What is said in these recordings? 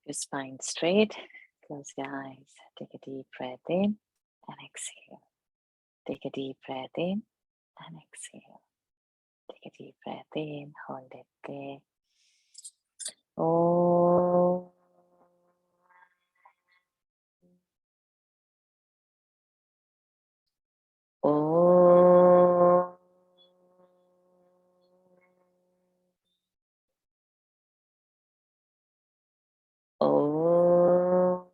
your spine straight. Close your eyes. Take a deep breath in and exhale. Take a deep breath in and exhale. Take a deep breath in. Hold it there. Oh. Oh. Oh.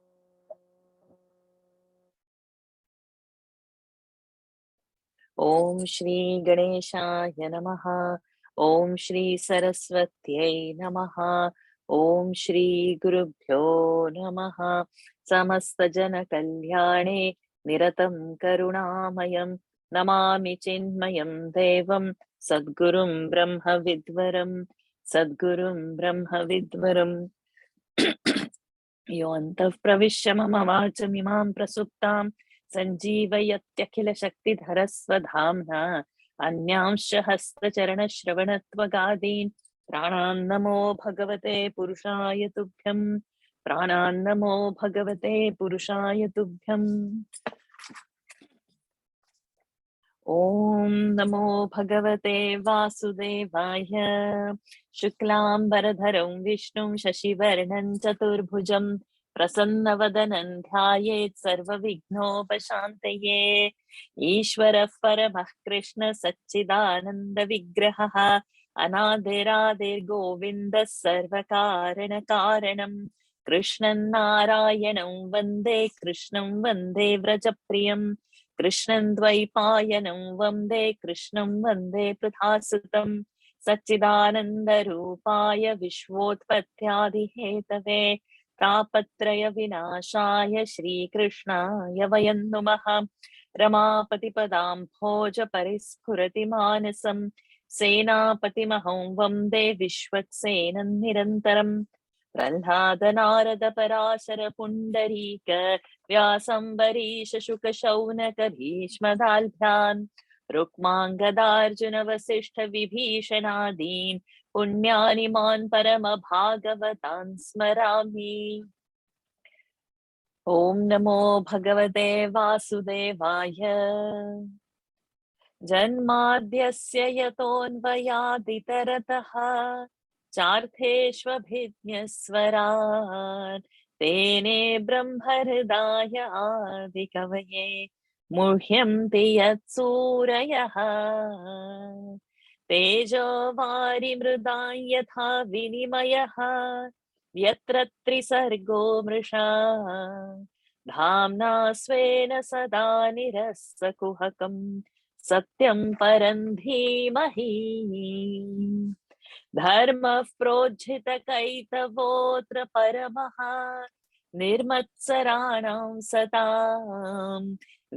Om Shri Ganeshaya Namaha. Om Shri Saraswatyai Namaha. Om Shri Gurubhyo Namaha. Samasta Jana Kalyane Niratam Karunamayam Namami Chinmayam Devam Sadgurum Brahma Vidvaram Sadgurum Brahma Vidvaram योऽन्तः प्रविश्य मम वाचमिमां प्रसुप्तां सञ्जीवयत्यखिलशक्तिधरस्वधाम्ना अन्यांश्च हस्तचरणश्रवणत्वगादीन् प्राणान्नमो भगवते पुरुषाय तुभ्यं प्राणान्नमो भगवते पुरुषाय तुभ्यम् ॐ नमो भगवते वासुदेवाय शुक्लाम्बरधरं विष्णुं शशिवर्णं चतुर्भुजं प्रसन्नवदनं ध्यायेत् सर्वविघ्नोपशान्तये ईश्वरः परमः कृष्ण सच्चिदानन्दविग्रहः अनादिरादिर्गोविन्दः सर्वकारणकारणं कृष्णं नारायणं वन्दे कृष्णं वन्दे व्रजप्रियम् कृष्णं द्वैपायनं वन्दे कृष्णं वन्दे पृथासुतं सच्चिदानन्दरूपाय विश्वोत्पत्त्यादिहेतवे तापत्रयविनाशाय श्रीकृष्णाय वयं नुमः रमापतिपदां भोजपरिस्फुरति मानसं सेनापतिमहं वन्दे विश्वक्सेनं निरन्तरम् प्रह्लादनारदपराशर पुण्डरीक व्यासम्बरीश शुकशौनक भीष्मदाल्भ्यान् रुक्माङ्गदार्जुन वसिष्ठ विभीषणादीन् पुण्यानि मान् परमभागवतान् स्मरामि ॐ नमो भगवते वासुदेवाय जन्माद्यस्य यतोऽन्वयादितरतः चार्थेष्वभिज्ञस्वरान् तेने ब्रह्महृदाय आदिकवये मुह्यन्ति यत्सूरयः तेजो वारिमृदां यथा विनिमयः यत्र त्रिसर्गो मृषा धाम्ना स्वेन सदा निरस्तकुहकम् सत्यं परं धीमहि धर्मः प्रोज्झितकैतवोऽत्र परमः निर्मत्सराणां सतां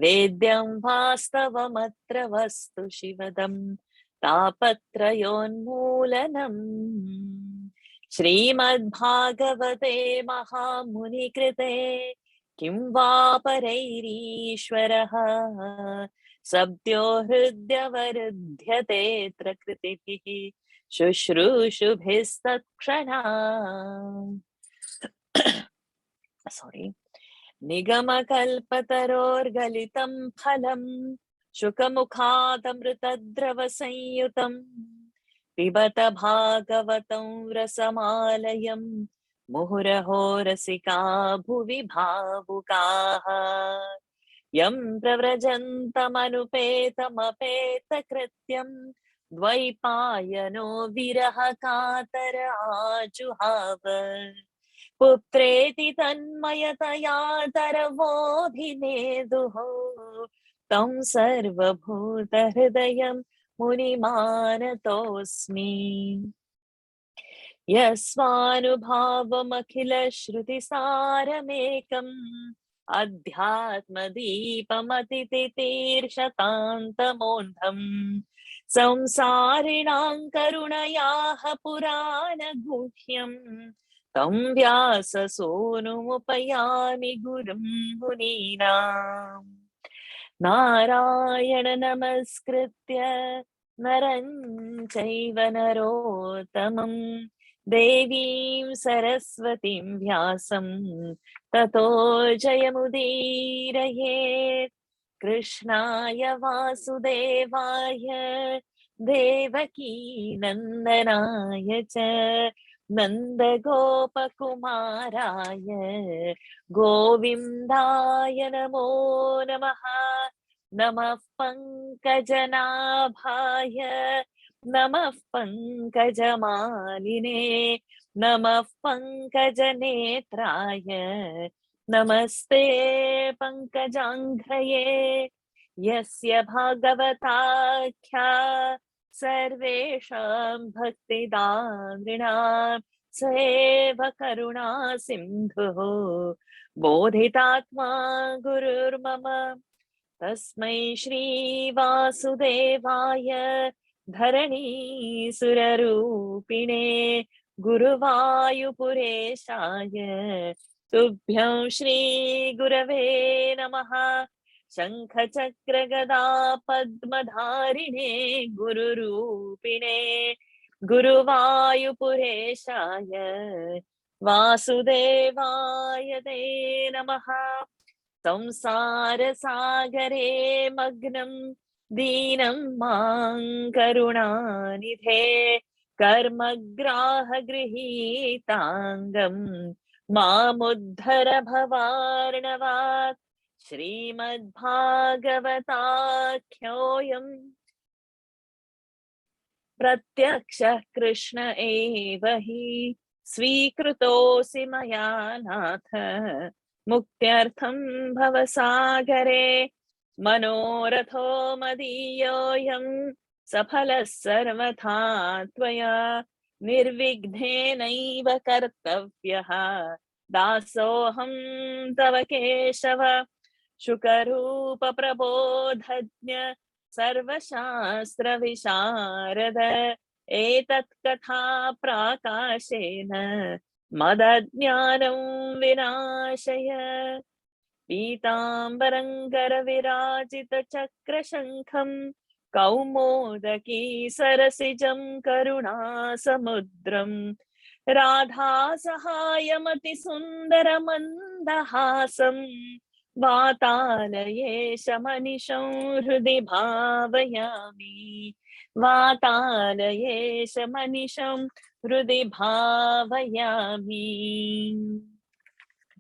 वेद्यं वास्तवमत्र वस्तु शिवदं तापत्रयोन्मूलनम् श्रीमद्भागवते महामुनिकृते किं वा परैरीश्वरः सद्यो हृद्यवरुध्यतेऽत्र कृतिभिः शुश्रूषुभिस्तत्क्षणात् निगमकल्पतरोर्गलितं फलं शुकमुखादमृतद्रवसंयुतं पिबत भागवतं रसमालयं मुहुरहो रसिका भुवि भावुकाः यं प्रव्रजन्तमनुपेतमपेतकृत्यं द्वैपायनो विरह कातर आजुहाव पुत्रेति तन्मयतया तरवोऽभिनेदुः तं सर्वभूतहृदयं मुनिमानतोऽस्मि यस्वानुभावमखिलश्रुतिसारमेकम् अध्यात्मदीपमतितितीर्षतान्तमोऽन्धम् संसारिणां करुणयाः पुराणगुह्यम् तं व्याससूनुमुपयामि गुरुं मुनीनाम् नारायण नमस्कृत्य नरं चैव नरोत्तमं देवीं सरस्वतीं व्यासं ततो जयमुदीरयेत्। कृष्णाय वासुदेवाय देवकी नन्दनाय च नन्दगोपकुमाराय गोविन्दाय नमो नमः। नमः पङ्कजनाभाय नमः पङ्कजमालिने नमः पङ्कजनेत्राय नमस्ते पङ्कजाङ्घ्रये। यस्य भागवताख्या सर्वेषां भक्तिदानृणां स एव करुणा सिन्धुः बोधितात्मा गुरुर्मम। तस्मै श्री वासुदेवाय धरणी सुररूपिणे गुरुवायुपुरेशाय तुभ्यं श्री गुरवे नमः। शङ्खचक्रगदा पद्मधारिणे गुरुरूपिणे गुरुवायुपुरेशाय वासुदेवाय ते नमः। संसारसागरे मग्नं दीनं मां करुणानिधे कर्मग्राहगृहीताङ्गं मामुद्धर भवार्णवात्। श्रीमद्भागवताख्योऽयं प्रत्यक्षः कृष्ण एव हि स्वीकृतोऽसि मया नाथ मुक्त्यर्थं भवसागरे मनोरथो मदीयोऽयं सफलः सर्वथा त्वया निर्विघ्नेनैव कर्तव्यः दासोऽहं तव केशव। शुकरूप प्रबोधज्ञ सर्वशास्त्रविशारद एतत् कथा प्राकाशेन मदज्ञानं विनाशय। पीताम्बरं करविराजितचक्रशङ्खं कौमोदकी सरसिजं करुणासमुद्रं राधासहायमतिसुन्दरमन्दहासं वातालयेशमनिशं हृदि भावयामि। वातालयेशमनिशं हृदि भावयामि।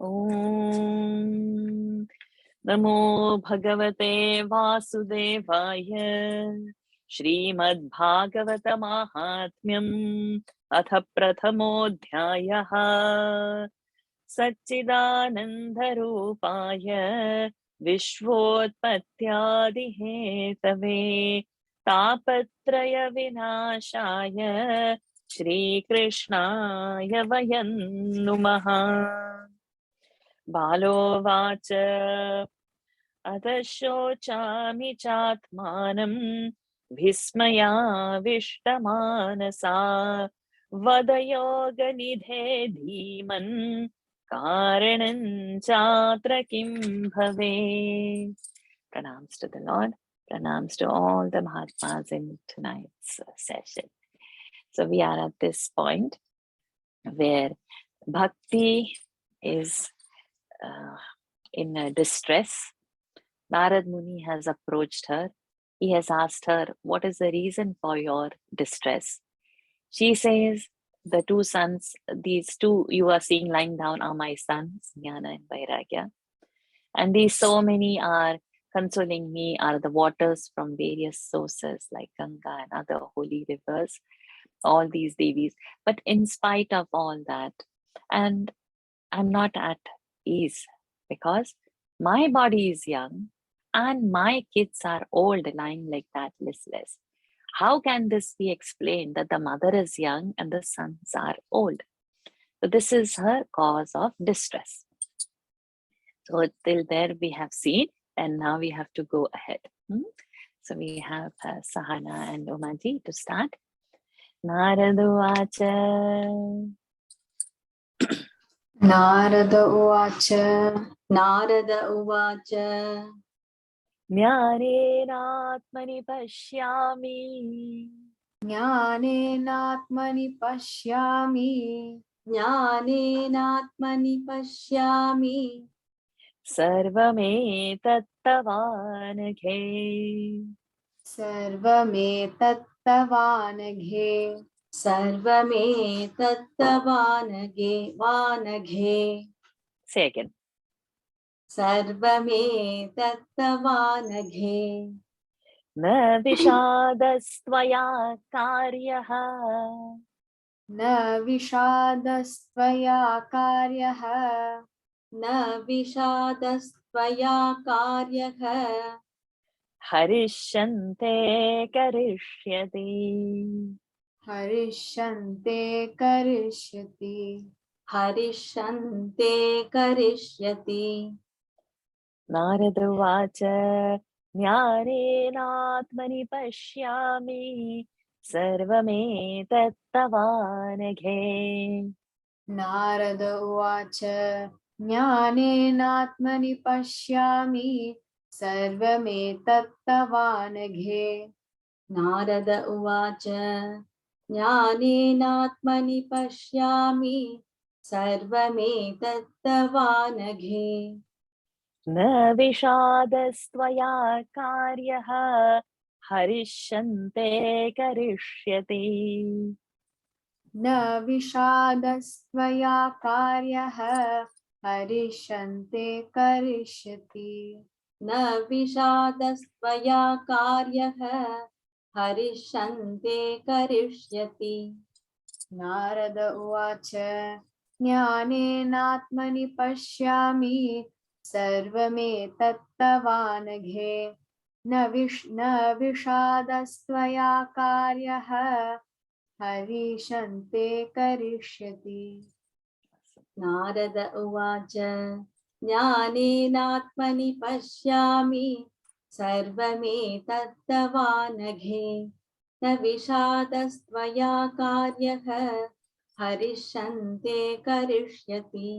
ॐ नमो भगवते वासुदेवाय। श्रीमद्भागवत माहात्म्यम् अथ प्रथमोऽध्यायः। सच्चिदानन्दरूपाय विश्वोत्पत्त्यादिहेतवे तापत्रय विनाशाय श्रीकृष्णाय वयं नुमः। बालोवाच अधशोचामि चात्मानं विस्मयाविष्टमानसा वद योगनिधे धीमन् कारणं चात्र किं भवेत्. Pranams to the Lord. Pranams to all the Mahatmas in tonight's session. So we are at this point where Bhakti is in distress. Narad Muni has approached her. He has asked her, what is the reason for your distress? She says, the two sons, these two you are seeing lying down are my sons, Jnana and Vairagya. And these so many are consoling me, are the waters from various sources like Ganga and other holy rivers, all these devis. But in spite of all that, and I'm not at ease because my body is young and my kids are old, lying like that, listless. How can this be explained that the mother is young and the sons are old? So this is her cause of distress. So till there we have seen, and now we have to go ahead. So we have Sahana and Umaji to start. Narada Narada Uvacha ज्ञानेनात्मनि पश्यामि ज्ञानेनात्मनि पश्यामि ज्ञानेनात्मनि पश्यामि सर्वमेतत्तवानघे सर्वमेतत्तवानघे सर्वमेतत्तवानघे वानघे Say again. सर्वमेतत्तवानघे न विषादस्त्वया कार्यः न विषादस्त्वया कार्यः न विषादस्त्वया कार्यः हरिष्यन्ते करिष्यति हरिष्यन्ते करिष्यति हरिष्यन्ते करिष्यति नारद उवाच ज्ञानेनात्मनि पश्यामि सर्वमेतत्तवानघे नारद उवाच ज्ञानेनात्मनि पश्यामि सर्वमेतत्तवानघे नारद उवाच ज्ञानेनात्मनि पश्यामि सर्वमेतत्तवानघे न विषादस्त्वया कार्यः हरिष्यन्ते करिष्यति न विषादस्त्वया कार्यः हरिष्यन्ते करिष्यति न विषादस्त्वया कार्यः हरिष्यन्ते करिष्यति नारद उवाच ज्ञानेनात्मनि पश्यामि सर्वमेतत्तवानघे न विषादस्त्वया कार्यः हरिष्यन्ते करिष्यति नारद उवाच ज्ञानेनात्मनि पश्यामि सर्वमेतत्तवानघे न विषादस्त्वया कार्यः हरिष्यन्ते करिष्यति.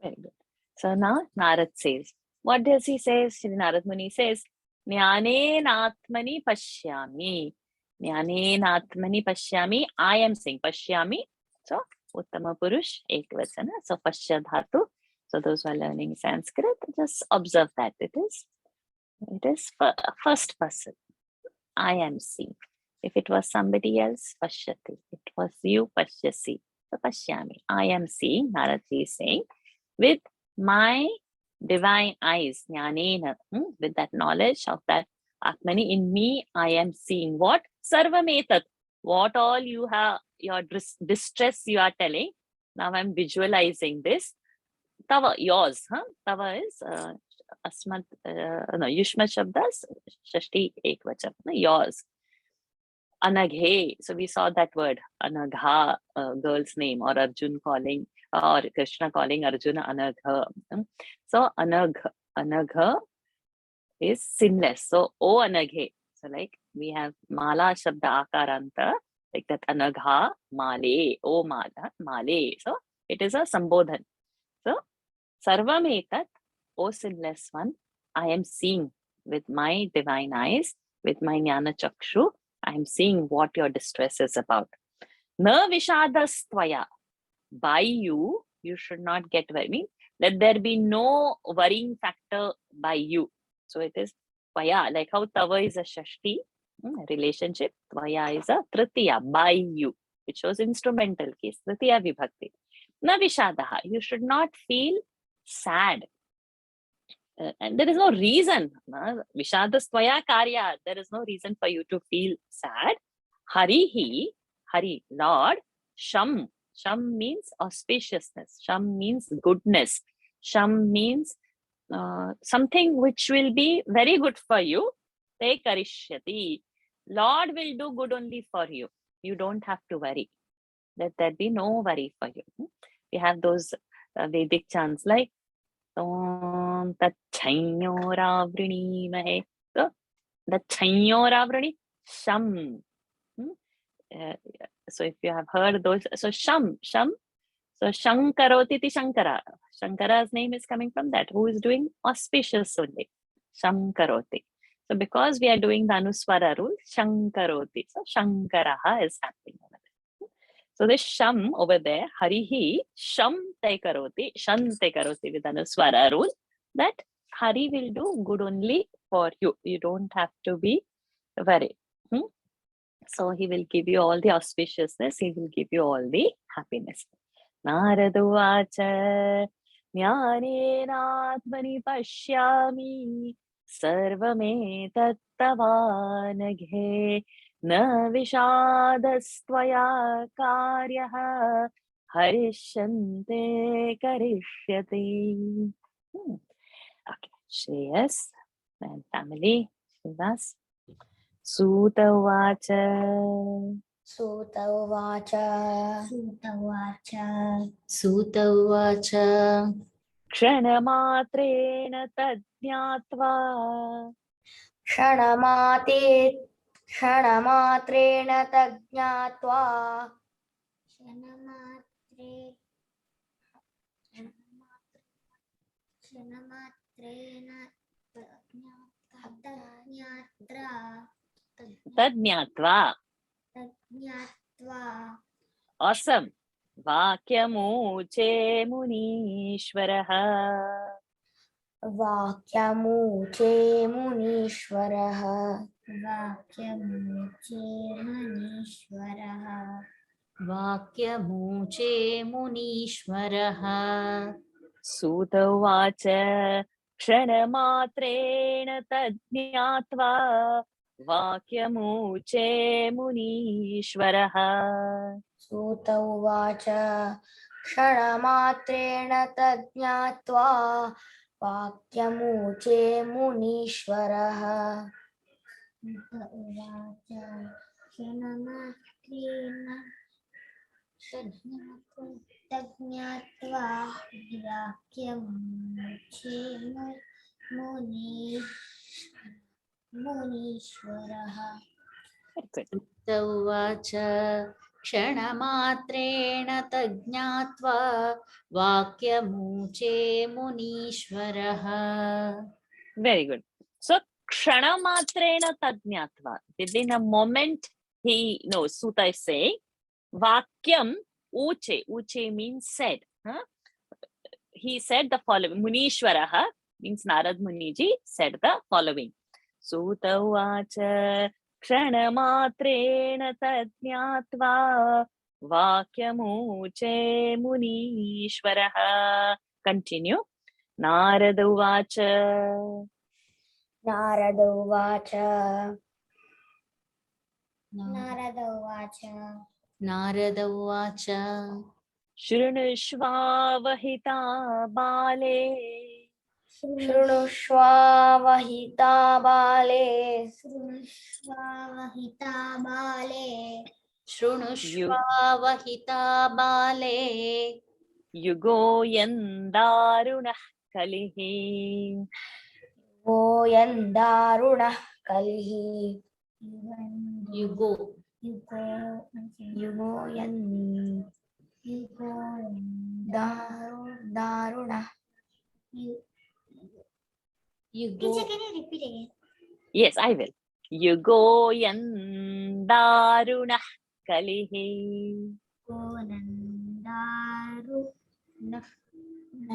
Very good. So now Narad says, what does he say? Shri Narad Muni says, Jnanenatmani pashyami. Jnanenatmani pashyami. I am saying pashyami. So Uttama Purush, Ekvachana. So Pashya Dhatu. So those who are learning Sanskrit, just observe that it is first person. I am seeing. If it was somebody else, pashyati. It was you, pashyasi. So pashyami. I am seeing. Narad is saying, with my divine eyes, jnanena, with that knowledge of that Atmani in me, I am seeing what? Sarvametat. What all you have, your distress you are telling. Now I'm visualizing this. Tava, yours. Tava is asmat, no, Yushma Shabdas, Shashti Ekvacham, yours. Anaghe. So we saw that word, Anagha, girl's name, or Arjun calling, or Krishna calling Arjuna Anagha. So Anagha is sinless. So O Anaghe. So like we have Mala Shabda Akaranta, like that Anagha, Male, O Mala, Male. So it is a Sambodhan. So Sarvametat, O sinless one, I am seeing with my divine eyes, with my Jnana Chakshu, I am seeing what your distress is about. Na vishadastvaya. By you, you should not get worried. Let there be no worrying factor by you. So it is tvaya, like how tava is a shashti relationship, tvaya is a tritiya, by you, which shows instrumental case, tritiya vibhakti. Na vishadaha, you should not feel sad. And there is no reason. Vishadastvaya karya, there is no reason for you to feel sad. Harihi, Hari, Lord, Sham. Sham means auspiciousness. Sham means goodness. Sham means something which will be very good for you. Te karishyati. Lord will do good only for you. You don't have to worry. Let there be no worry for you. We have those Vedic chants like Om Tat Chainyoravrinimhe. So the Chainyoravrini, Sham. So if you have heard those, so Sham. So Shankarotiti Shankara. Shankara's name is coming from that, who is doing auspicious only. Shankaroti. So because we are doing the Anuswara rule, Shankaroti. So Shankaraha is happening over there. So this Sham over there, Harihi, Sham te karoti, Shan te karoti with Anuswara rule, that Hari will do good only for you. You don't have to be worried. So he will give you all the auspiciousness, he will give you all the happiness. Naraduvacha Jnanenatmani pashyami sarvametattavanaghe na vishadastvaya karyaha harishante karishyati. Okay, Shreyas and family, Shrivas. Suta Uvacha. Suta Uvacha. Suta Uvacha. Suta Uvacha. Kshanamatrena tadnyatva. Kshanamatrena tadnyatva. Tadnyatva. Tadnyatva. Awesome. Vakyamuche munishvaraha. Vakyamuche munishvaraha. Vakyamuche munishvaraha. Vakyamuche munishvaraha. Suta Uvacha. Kshanamatrena tadnyatva. Vakyamuche munishvaraha. Suta Uvacha. Kshanamatrena tadnyatva. Vakyamuche munishvaraha. Suta Uvacha. Kshanamatrena tadnyatva. Vakyamuche munishvaraha. Suta Uvacha. Kshanamatrena tadnyatva vakyamuche munishvaraha. Very good. So Kshanamatrena tadnyatva. Within a moment, he knows. Suta is saying, Vakyam uche. Uche means said. He said the following. Munishwaraha means Narad Muniji said the following. Suta uvacha kshanamatrena tadnyatva vakyamuche munishwaraha. Continue. Narada uvacha. Narada Uvacha. Narada Uvacha. Narada Uvacha. Shrunushva vahita bale. Shrunushva vahita bale. Shrunushva vahita bale. Shrunushva vahita bale. Yugo yandarunah kalihi. Yandarunah kalihi. Yugo. Darunah. Yugo. Teacher, can you repeat again? Yes, I will. Yugo yandarunah kalihi.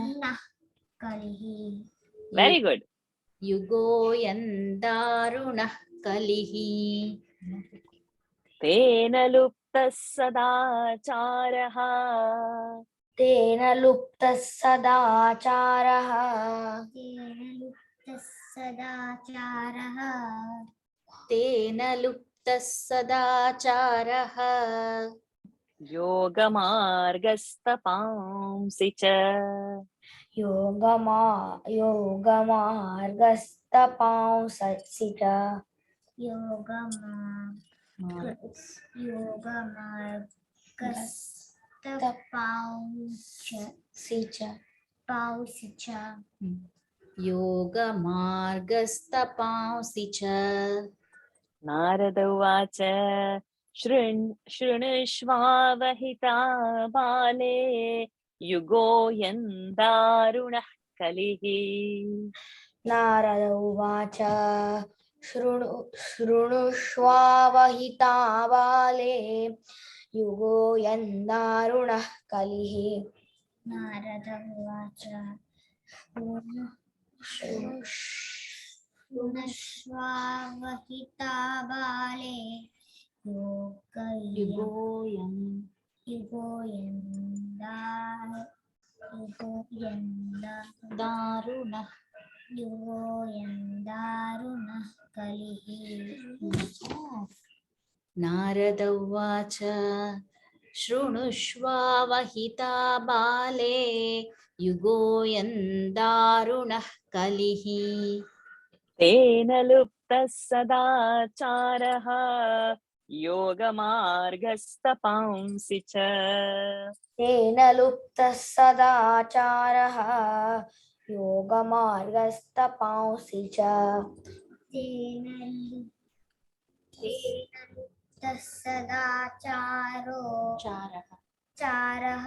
Darunah kalihi. Very good. Yugo yandarunah kalihi. Tena lupta sadacharaha. Tena lupta sadacharaha. Tena lupta sadacharaha. Yogamargastapamsi cha. Yogamargastapamsi cha. Yoga margastapamsi cha. Narada uvacha shrunushva vahita bale yugo yandarunah kalihi. Narada उवाच शृणुष्वावहिता बाले युगोऽयं दारुणः कलिः नारद उवाच शृणुष्वावहिता बाले युगोऽयं युगोऽयं दारुणः दारुणः कलिः नारद उवाच शृणुष्वावहिता बाले युगोऽयं दारुणः कलिः तेन लुप्तः सदाचारः योगमार्गस्तपांसि च तेन लुप्तः सदाचारः योगमार्गस्तपांसि च तेन लुप्तः सदाचारो चारः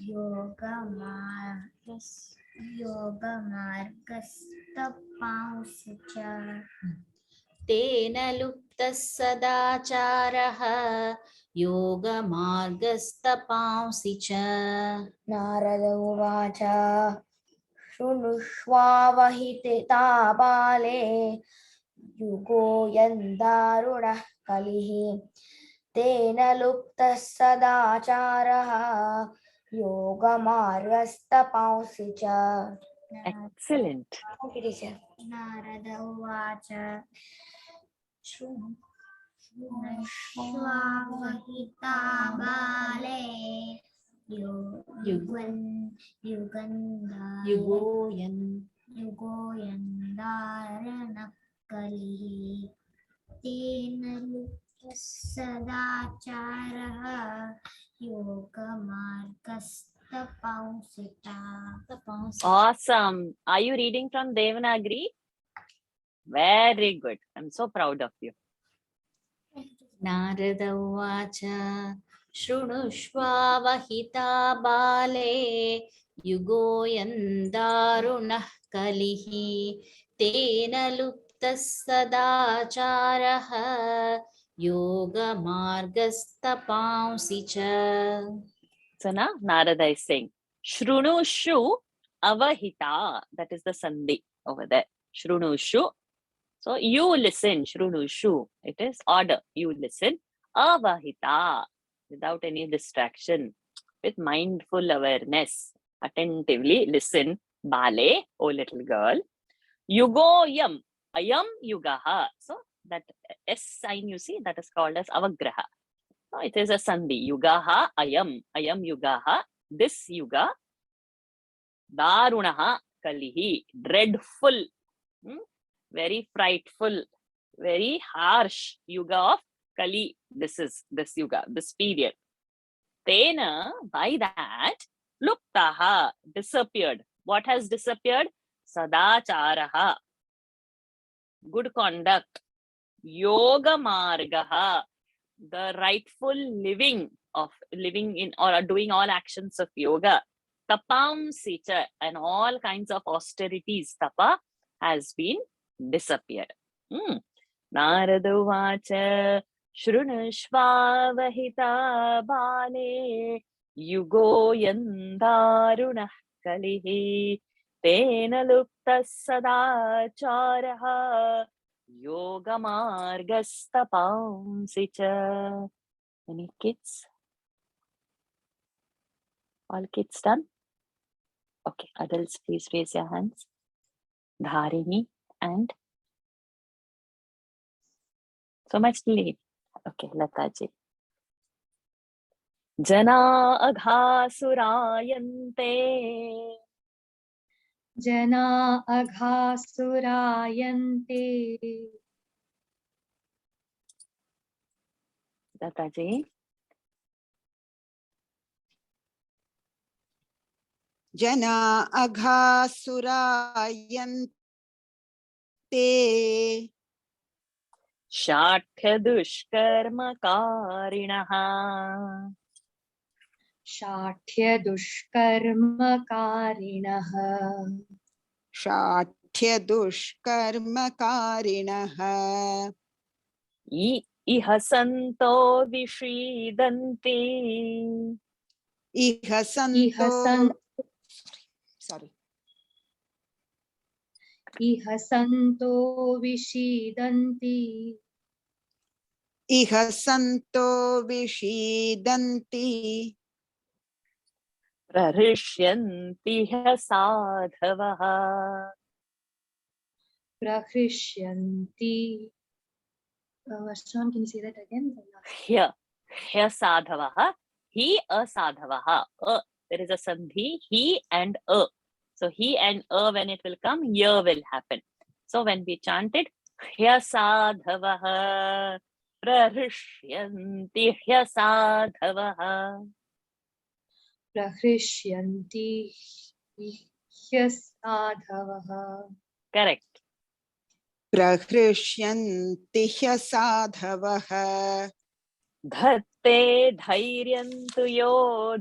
योगमार्गस्तपांसि च तेन लुप्तः सदाचारः योगमार्गस्तपांसि च नारद उवाच शृणुष्वावहिता बाले युगोऽयं दारुणः कलिः तेन लुप्तः सदाचारः योगमार्गस्तपांसि च Excellent. नारद उवाच शृणुष्वावहिता बाले युगोऽयं युगोऽयं दारुणः कलिः तेन लुप्तः सदाचारः योगमार्गस्तपांसि च Awesome. Are you reading from Devanagari? Very good. I'm so proud of you. Narada उवाच शृणुष्वावहिता बाले युगोऽयं दारुणः कलिः तेन लुप्तः सदाचारः योगमार्गस्तपांसि च So now Narada is saying, Shrunushu avahita. That is the sandhi over there. Shrunushu. So you listen. Shrunushu. It is order. You listen. Avahita. Without any distraction. With mindful awareness. Attentively listen. Bale. Oh little girl. Yugoyam. Ayam yugaha. So that S sign you see, that is called as avagraha. So it is a sandhi. Yugaha ayam. Ayam yugaha. This yuga. Darunaha kalihi. Dreadful. Very frightful. Very harsh yuga of Kali. This is this yuga, this period. Tena, by that, luptaha, disappeared. What has disappeared? Sadacharaha. Good conduct. Yoga margaha. The rightful living of living in or doing all actions of yoga. Tapam sicha and all kinds of austerities. Tapa has been disappeared. Narada vacha shrunushvavahita bale yugo yandarunah kalihi tena luptas sadacharaha yogamargastapamsi cha. Any kids? All kids done? Okay, adults please raise your hands. Dharini and so much late. Okay, Lataji. Jana aghasurayante. Jana aghasurayante. Lataji. Jana aghasurayante. Shatya dushkarma karinaha. Shatya dushkarma karinaha. Shatya शाठ्य दुष्कर्मकारिणः इह सन्तो विषीदन्ति इह सन्तो इह सन्तो विषीदन्ति इह सन्तो विषीदन्ति प्रहृष्यन्ति ह्य साधवः प्रहृष्यन्ति. Sean, can you say that again? ह्य साधवः he asadhavaha there is a sandhi he and so he and when it will come ya will happen. So when we chant it hya sadhavaha prahृष्यन्ति ह्य साधवः प्रहृष्यन्ति ह्यसाधवः. correct. प्रहृष्यन्ति ह्यसाधवः धत्ते धैर्यं तु यो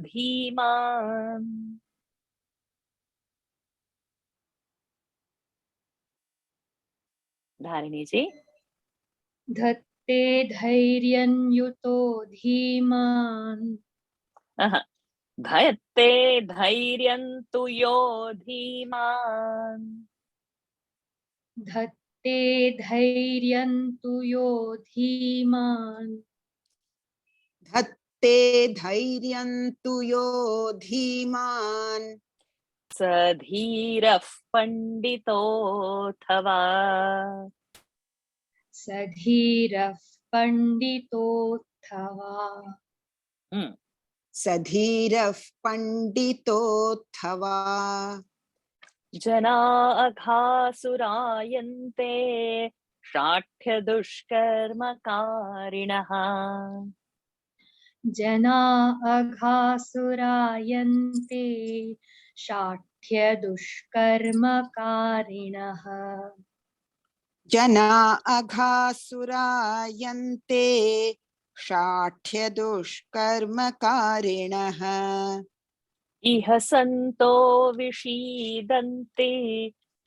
धीमान् धारिणी जी धत्ते धैर्यं युतो धीमान् धत्ते धैर्यं तु यो धीमान् धत्ते धैर्यं तु यो धीमान् धत्ते धैर्यं तु यो धीमान् स धीरः पण्डितोऽथवा स धीरः पण्डितोऽथवा स धीरः पण्डितोऽथवा जना अघासुरायन्ते शाठ्य दुष्कर्मकारिणः जना अघासुरायन्ते शाठ्य दुष्कर्मकारिणः जना अघासुरायन्ते शाठ्य दुष्कर्मकारिणः इह सन्तो विषीदन्ति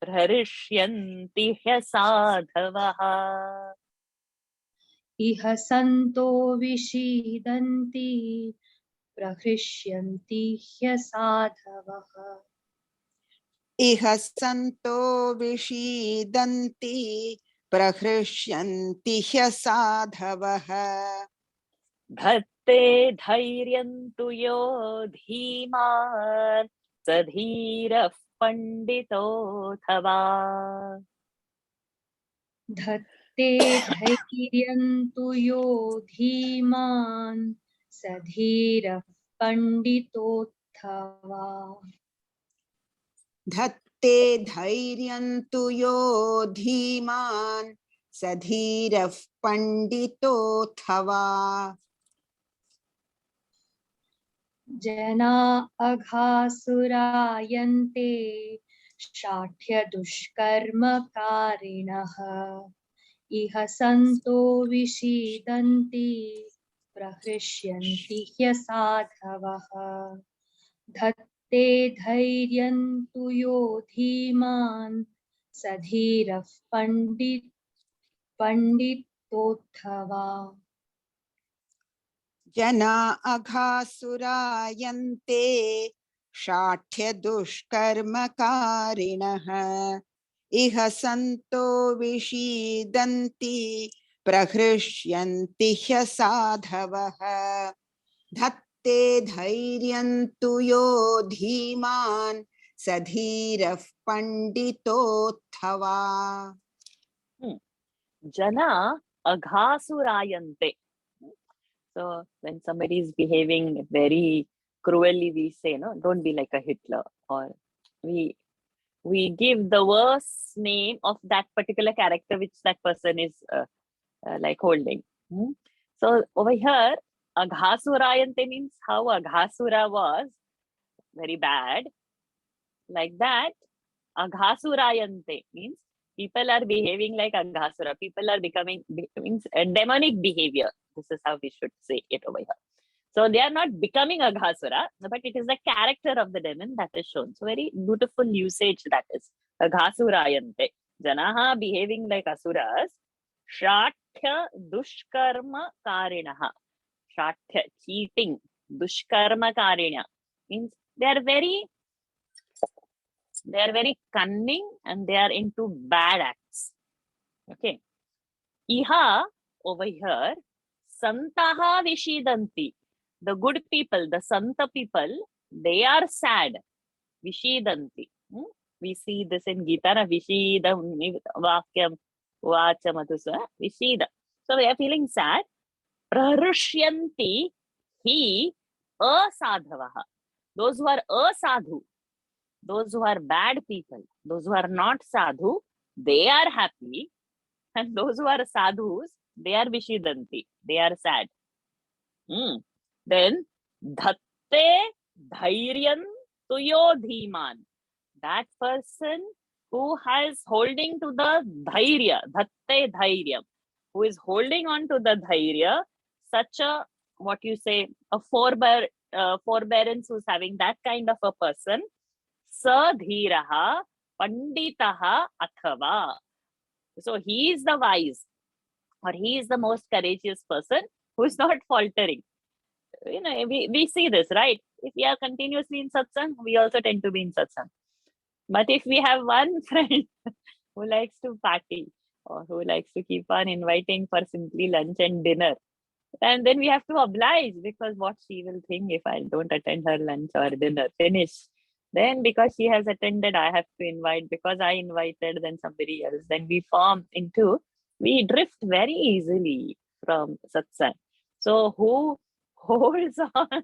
प्रहृष्यन्ति ह्यसाधवः इह सन्तो विषीदन्ति प्रहृष्यन्ति ह्यसाधवः इह सन्तो विषीदन्ति प्रहृष्यन्ति ह्यसाधवः धत्ते धैर्यं तु यो धीमान् स धीरः पण्डितोऽथवा धत्ते धैर्यं तु यो धीमान् स धीरः पण्डितोऽथवा धत्ते धैर्यं तु यो धीमान् स धीरः पण्डितोऽथवा जना अघासुरायन्ते शाठ्य दुष्कर्मकारिणः इह सन्तो विषीदन्ति प्रहृष्यन्ति ह्यसाधवः धत्ते धैर्यं तु यो धीमान् स धीरः पण्डितोऽथवा जना अघासुरायन्ते शाठ्य दुष्कर्मकारिणः इह सन्तो विषीदन्ति प्रहृष्यन्ति ह्यसाधवः धत्ते धैर्यं तु यो धीमान् स धीरः पण्डितोऽथवा jana aghasurayante. So when somebody is behaving very cruelly, we say, no, don't be like a Hitler, or we give the worst name of that particular character which that person is like holding. So over here, aghasurayante means how Aghasura was very bad. Like that, aghasurayante means people are behaving like Aghasura. People are becoming a demonic behavior. This is how we should say it over here. So they are not becoming Aghasura, but it is the character of the demon that is shown. So very beautiful usage that is. Ghasurayante. Janaha behaving like asuras. Shathya dushkarma karinaha. Shathya, cheating. Dushkarma karina means they are very cunning and they are into bad acts. Okay. Iha, over here, santaha vishidanti. The good people, the santa people, they are sad. Vishidanti. We see this in Gita, na Vishida Vakyam Vachamatusa. Vishida. So they are feeling sad. Prarushyanti, he asadhavaha. Those who are asadhu, those who are bad people, those who are not sadhu, they are happy. And those who are sadhus, they are vishidanti. They are sad. Then dhatte dhairyan tuyo dhiman. That person who has holding to the dhairya, dhatte dhairyam, who is holding on to the dhairya, such a, what you say, a forbearance, who's having that kind of a person, sa dhiraha panditaha athava. So he is the wise, or he is the most courageous person who is not faltering. You know, we see this, right? If we are continuously in satsang, we also tend to be in satsang. But if we have one friend who likes to party, or who likes to keep on inviting for simply lunch and dinner, and then we have to oblige, because what she will think if I don't attend her lunch or dinner, finish. Then because she has attended, I have to invite, because I invited, then somebody else. Then we drift very easily from satsang. So who holds on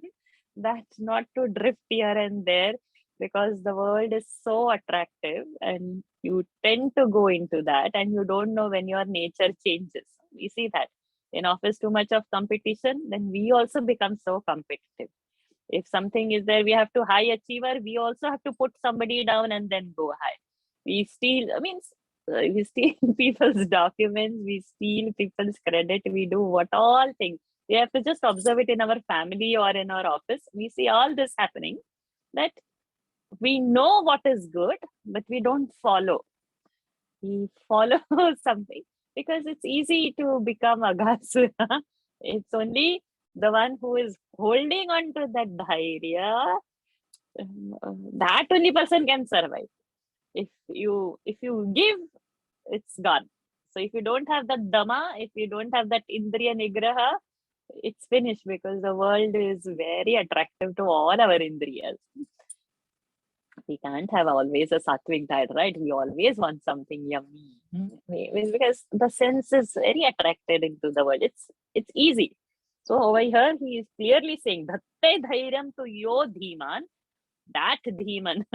that not to drift here and there, because the world is so attractive and you tend to go into that and you don't know when your nature changes. We see that in office, too much of competition, then we also become so competitive. If something is there, we have to high achiever, we also have to put somebody down and then go high. We steal people's documents, we steal people's credit, we do what all things. We have to just observe it in our family or in our office. We see all this happening, that we know what is good, but we don't follow. We follow something because it's easy to become Aghasura. It's only the one who is holding on to that dhairya, that only person can survive. If you give, it's gone. So if you don't have that dhamma, if you don't have that indriya nigraha, it's finished, because the world is very attractive to all our indriyas. We can't have always a sattvic diet, right? We always want something yummy, because the sense is very attracted into the world. It's easy. So over here, he is clearly saying, Dhatte dhairyam tu yo dhiman, that dhiman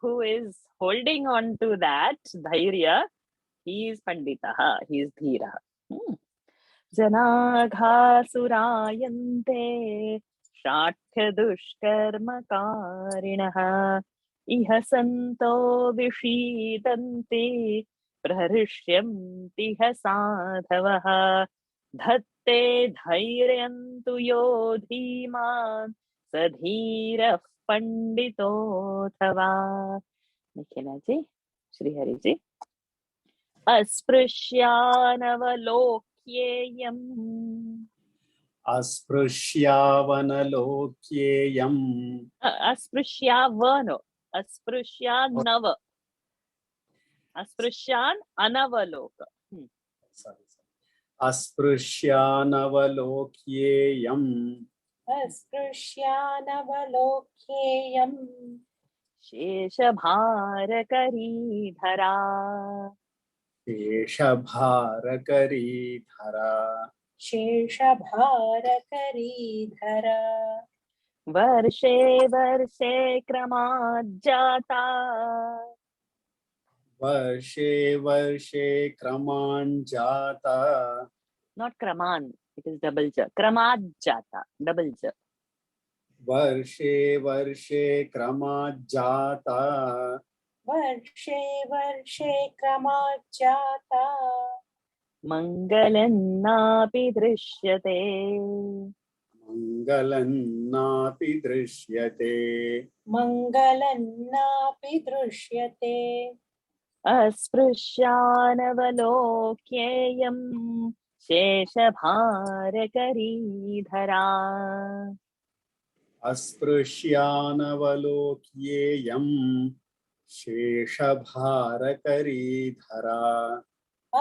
who is holding on to that dhairya, he is panditaha, he is dhiraha. Janaghāsurāyante Shāthya dushkarma karinaha iha santo vishidanti praharishyamti sadhavaha dhatte dhairyantu yo dhiman sadhirah panditothava. Nikhilaji, Srihariji. Asprishyanavalokyeyam. Asprishyavanalokyeyam. Asprishyavano. Asprishyanava. Asprishyan anavaloka. Asprishyanavalokyeyam. Asprishyanavalokyeyam. Sheshabharakaridhara. Sheshabharakaridhara. Sheshabharakaridhara. Varshe varshe kramajjata. Varshe varshe kramanjata. Not kraman, it is double ja. Kramajjata, double ja. Varshe varshe kramajjata. Varshe varshe kramajjata. Mangalannapi drishyate. मङ्गलन्नापि दृश्यते मङ्गलन्नापि दृश्यते अस्पृश्यानवलोक्येयं शेषभारकरीधरा अस्पृश्यानवलोक्येयं शेषभारकरीधरा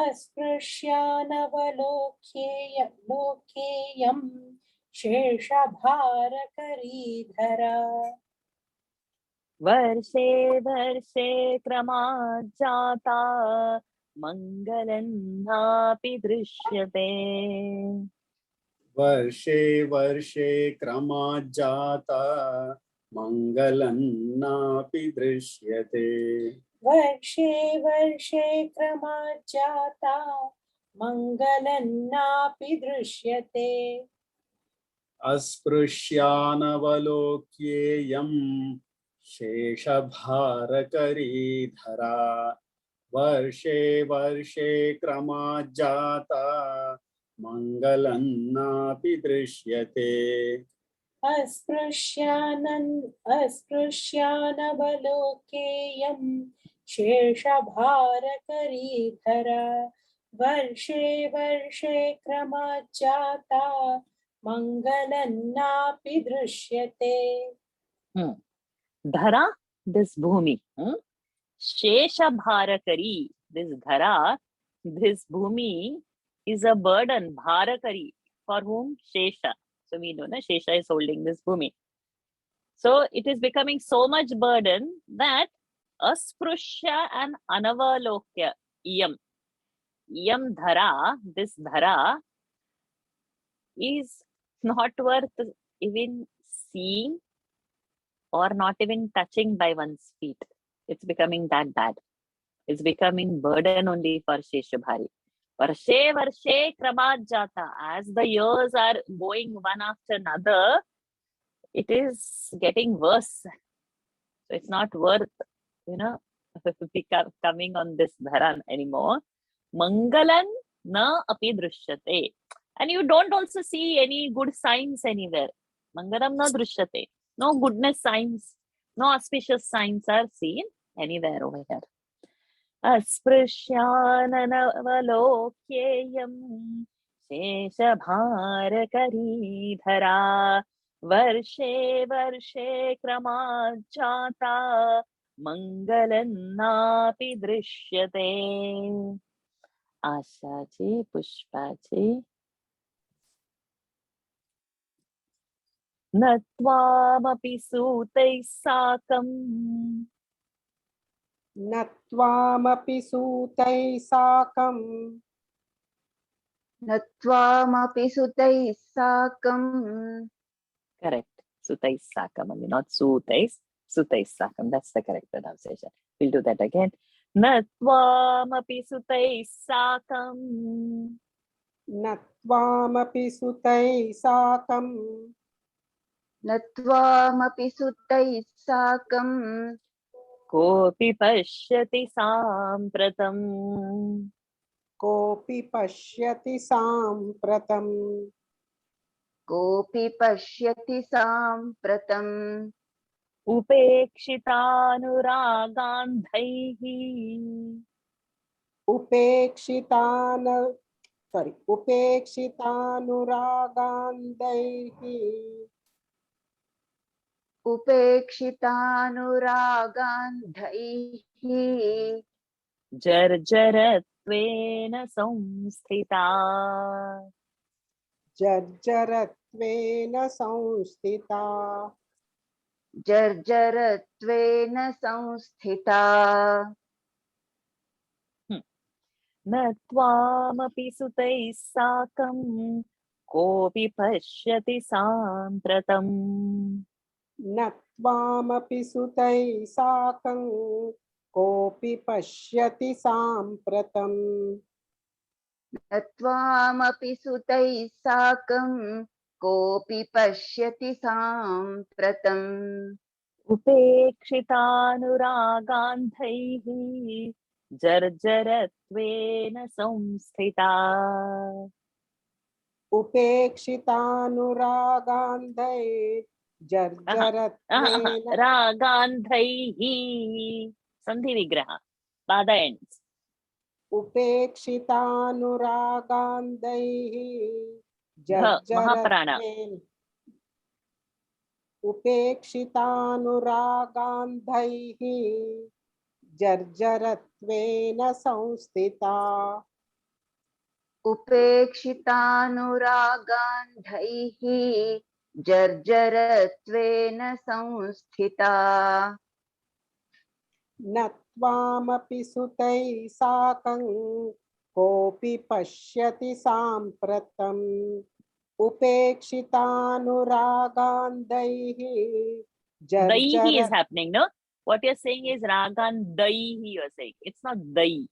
अस्पृश्यानवलोक्येयं शेषभारकरीधरा वर्षे वर्षे क्रमाज्जाता मङ्गलन्नापि दृश्यते वर्षे वर्षे क्रमाज्जाता मङ्गलन्नापि दृश्यते वर्षे वर्षे क्रमाज्जाता मङ्गलन्नापि दृश्यते अस्पृश्यानवलोक्येयं शेषभारकरीधरा वर्षे वर्षे क्रमाज्जाता मङ्गलन्नापि दृश्यते अस्पृश्यानवलोकेयं शेषभारकरीधरा वर्षे वर्षे क्रमाज्जाता मङ्गलन्नापि दृश्यते Dhara, this bhumi. Shesha Bharakari, this Dhara, this bhumi is a burden, Bharakari, for whom Shesha. So we know that Shesha is holding this bhumi. So it is becoming so much burden that Asprushya and Anavalokya, Iyam Dhara, this Dhara is not worth even seeing or not even touching by one's feet. It's becoming that bad. It's becoming burden only for Sheshabhari. Varshe Varshe Kramajjata. As the years are going one after another, it is getting worse. So it's not worth, coming on this dharan anymore. Mangalan na api drishyate. And you don't also see any good signs anywhere. Mangalam na drishyate. No goodness signs, no auspicious signs are seen anywhere over here. Asprishyananavalokyeyam sheshabharakaridhara varshe varshe kramajjata mangalannapi drishyate. Asha ji, Pushpa ji. Nattvamapi sutay sakam. नत्वामपि सूतैः साकं नत्वामपि सुतैः साकं Correct. Sutay sakam, only not sutay. Sutay sakam. That's the correct pronunciation. We'll do that again. Natvamapi sutay sakam. नत्वामपि सुतैः साकं नत्वामपि सुतैः साकं Kopi pashyati sampratam. कोऽपि पश्यति साम्प्रतम् कोऽपि पश्यति साम्प्रतम् Upekshitaanuragandhaihi. उपेक्षितानुरागान्दैः उपेक्षितानुरागान्धैः Jarjarattvena samsthita. जर्जरत्वेन संस्थिता जर्जरत्वेन संस्थिता Natvamapi sutay sakam. Kopi pashyati sampratam. नत्वामपि सुतैः साकं कोऽपि पश्यति साम्प्रतम् नत्वामपि सुतैः साकं कोऽपि पश्यति साम्प्रतम् Upekshitaanuragandhaihi. Jarjaratvena samsthita. उपेक्षितानुरागान्धै जर्जरत्वेन Ragandhaihi. Sandhi vigraha. Pada ends. उपेक्षितानुरागान्धैः Mahaprana. जर्जरत्वेन उपेक्षितानुरागान्धैः जर्जरत्वेन संस्थिता उपेक्षितानुरागान्धैः जर्जरत्वेन संस्थिता न त्वामपि सुतैः साकं कोऽपि पश्यति साम्प्रतम् उपेक्षितानुरागान्धैः Daihi is जर्जर happening, no? What you're saying is Ragandhaihi, you're saying. It's not Dai.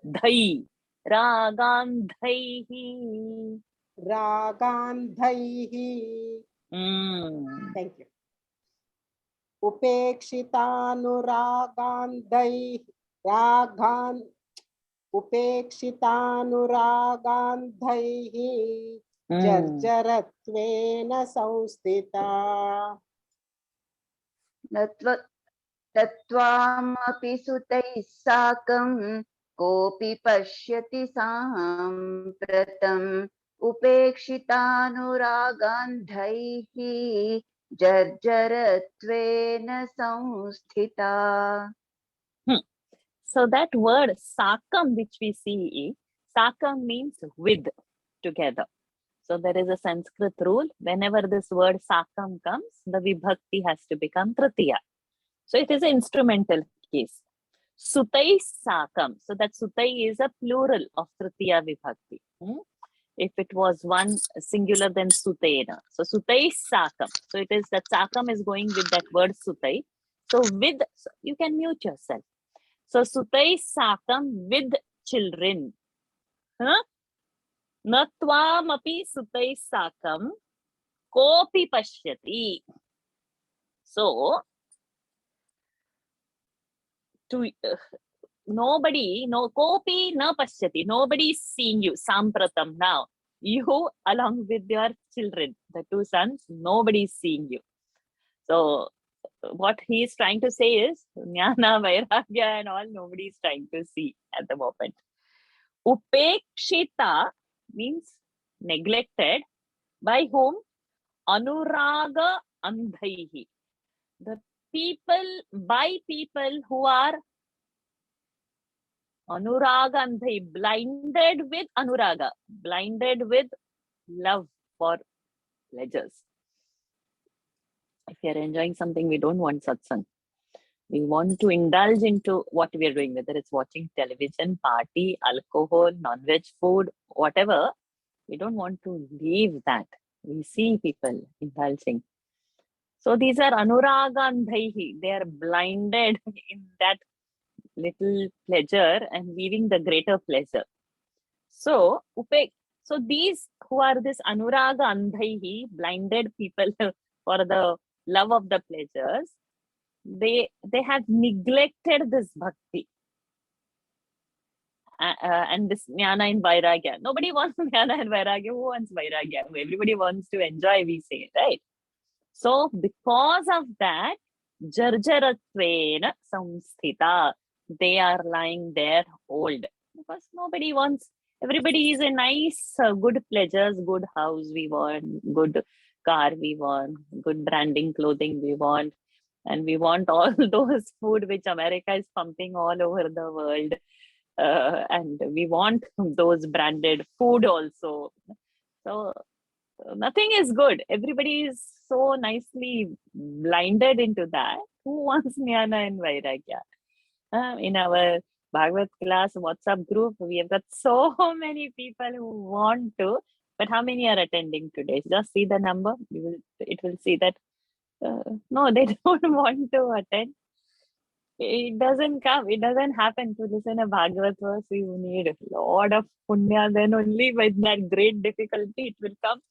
Dhai. Ragandhaihi. रागान्धैः Thank you. उपेक्षितानुरागान्धैः जर्जरत्वेन संस्थिता तत्त्वामपि सुतैः साकं कोऽपि पश्यति साम्प्रतम् उपेक्षितानुरागान्धैः जर्जरत्वेन संस्थिता. So that word sakam which we see, sakam means with, together. So there is a Sanskrit rule, whenever this word sakam comes, the vibhakti has to become tritiya. So it is an instrumental case. Sutai sakam. So that sutai is a plural of tritiya vibhakti. If it was one singular, then sutena. So sutai sakam. So it is that sakam is going with that word sutai. So with, so you can mute yourself. So sutai sakam with children. Natvam api sutai sakam kopi pashyati. So to nobody, no kopi na pashyati. Nobody is seeing you. Sampratam now. You along with your children, the two sons, nobody is seeing you. So what he is trying to say is jnana, vairagya and all, nobody is trying to see at the moment. Upekshita means neglected. By whom? Anuraga andhaihi. The people, by people who are anuraga andhai, blinded with anuraga, blinded with love for pleasures. If you are enjoying something, we don't want satsang. We want to indulge into what we are doing, whether it's watching television, party, alcohol, non-veg food, whatever. We don't want to leave that. We see people indulging. So these are anuragandhaihi. They are blinded in that little pleasure and leaving the greater pleasure. So, so these who are this anuragandhaihi, blinded people for the love of the pleasures, they have neglected this bhakti. And this jnana and vairagya. Nobody wants jnana and vairagya. Who wants vairagya? Everybody wants to enjoy, we say, right? So because of that, jarjaratvena samsthita, they are lying there old. Because nobody wants, everybody is a nice, good pleasures, good house we want, good car we want, good branding clothing we want. And we want all those food which America is pumping all over the world. And we want those branded food also. So nothing is good. Everybody is so nicely blinded into that. Who wants jnana and vairagya? In our Bhagawat class WhatsApp group, we have got so many people who want to, but how many are attending today? Just see the number. It will see that no, they don't want to attend. It doesn't come. It doesn't happen. To listen a Bhagavad verse, you need a lot of punya. Then only with that great difficulty it will come.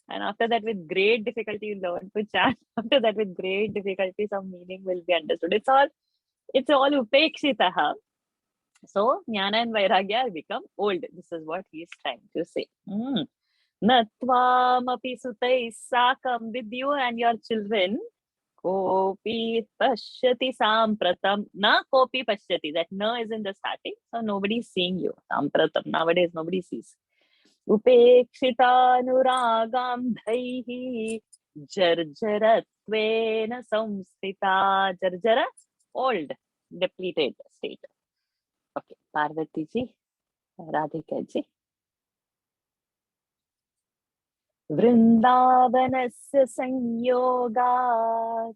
And after that, with great difficulty, you learn to chant. After that, with great difficulty, some meaning will be understood. It's all upekshitaha. So, jnana and vairagya become old. This is what he is trying to say. Natvamapi sutai sakam, with you and your children. Kopi pashyati sampratam. Na kopi pashyati. That na is in the starting. So nobody is seeing you. Sampratam. Nowadays nobody sees. Upekshita nuragam dhaihi jarjaratvena samstita. Jarjara, old, depleted state. Okay, Parvati ji, Radhika ji. Vrindavanasya sanyogat.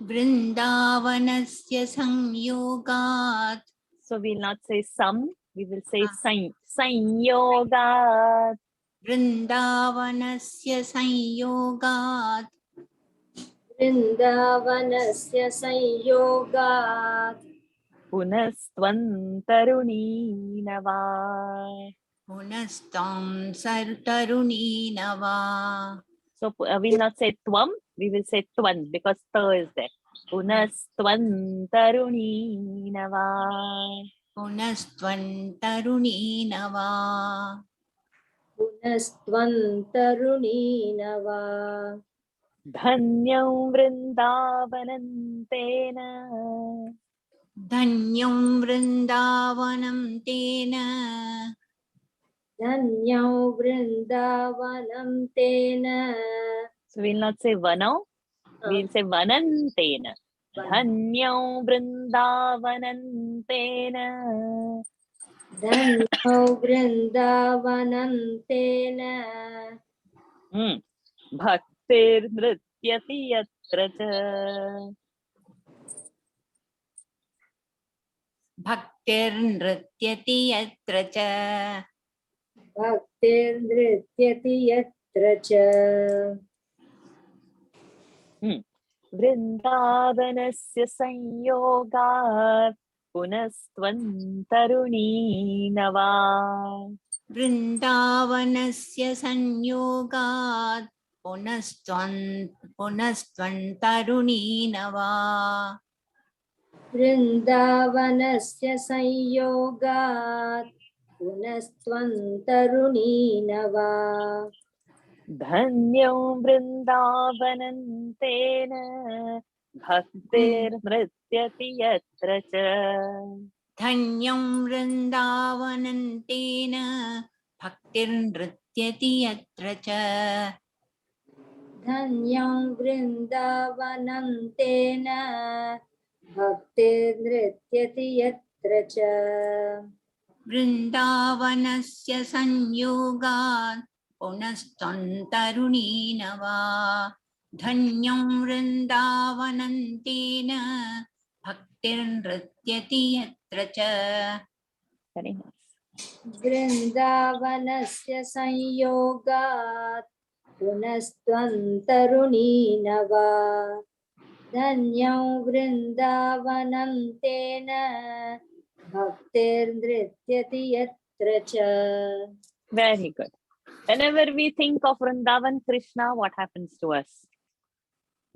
Vrindavanasya samyogat. So we'll not say some, we will say sanyogat. Vrindavanasya samyogat. वृन्दावनस्य संयोगात् Punastvam taruneenava. Punastam sartaruni nava. So we'll not say tvam, we will say twan because ta is there. Punastvam taruneenava. Punastvam taruni nava. पुनस्त्वं तरुणीनवा Dhanyam vrindavanantena. Dhanyam vrindavanam tena. धन्यौ वृन्दावनं तेन So we'll not say vanau, we'll say vanantena. Dhanyam vrindavanantena. धन्यौ वृन्दावनं तेन Bhaktir nrityati yatra cha. Bhaktir nrityati yatra cha. भक्तिर्नृत्यति यत्र च Vrindavanasya sanyogat punastvam taruneenava. Vrindavanasya sanyogat punastvam taruni nava. वृन्दावनस्य संयोगात् पुनस्त्वं तरुणीनवा Dhanyam vrindavanantena. Bhaktir nrityati yatra cha. Dhanyam vrindavanam tena. Bhaktir nrityati yatra cha. धन्यं वृन्दावनं तेन भक्तिर्नृत्यति यत्र च Vrindavanasya sanyogat punastam taruni nava. Dhanyam vrindavanam tena. Bhaktir nrityati yatra cha. Very nice. वृन्दावनस्य संयोगात् पुनस्त्वं तरुणीनवा धन्यं वृन्दावनं तेन भक्तिर्नृत्यति यत्र च Very good. Whenever we think of Vrindavan Krishna, what happens to us?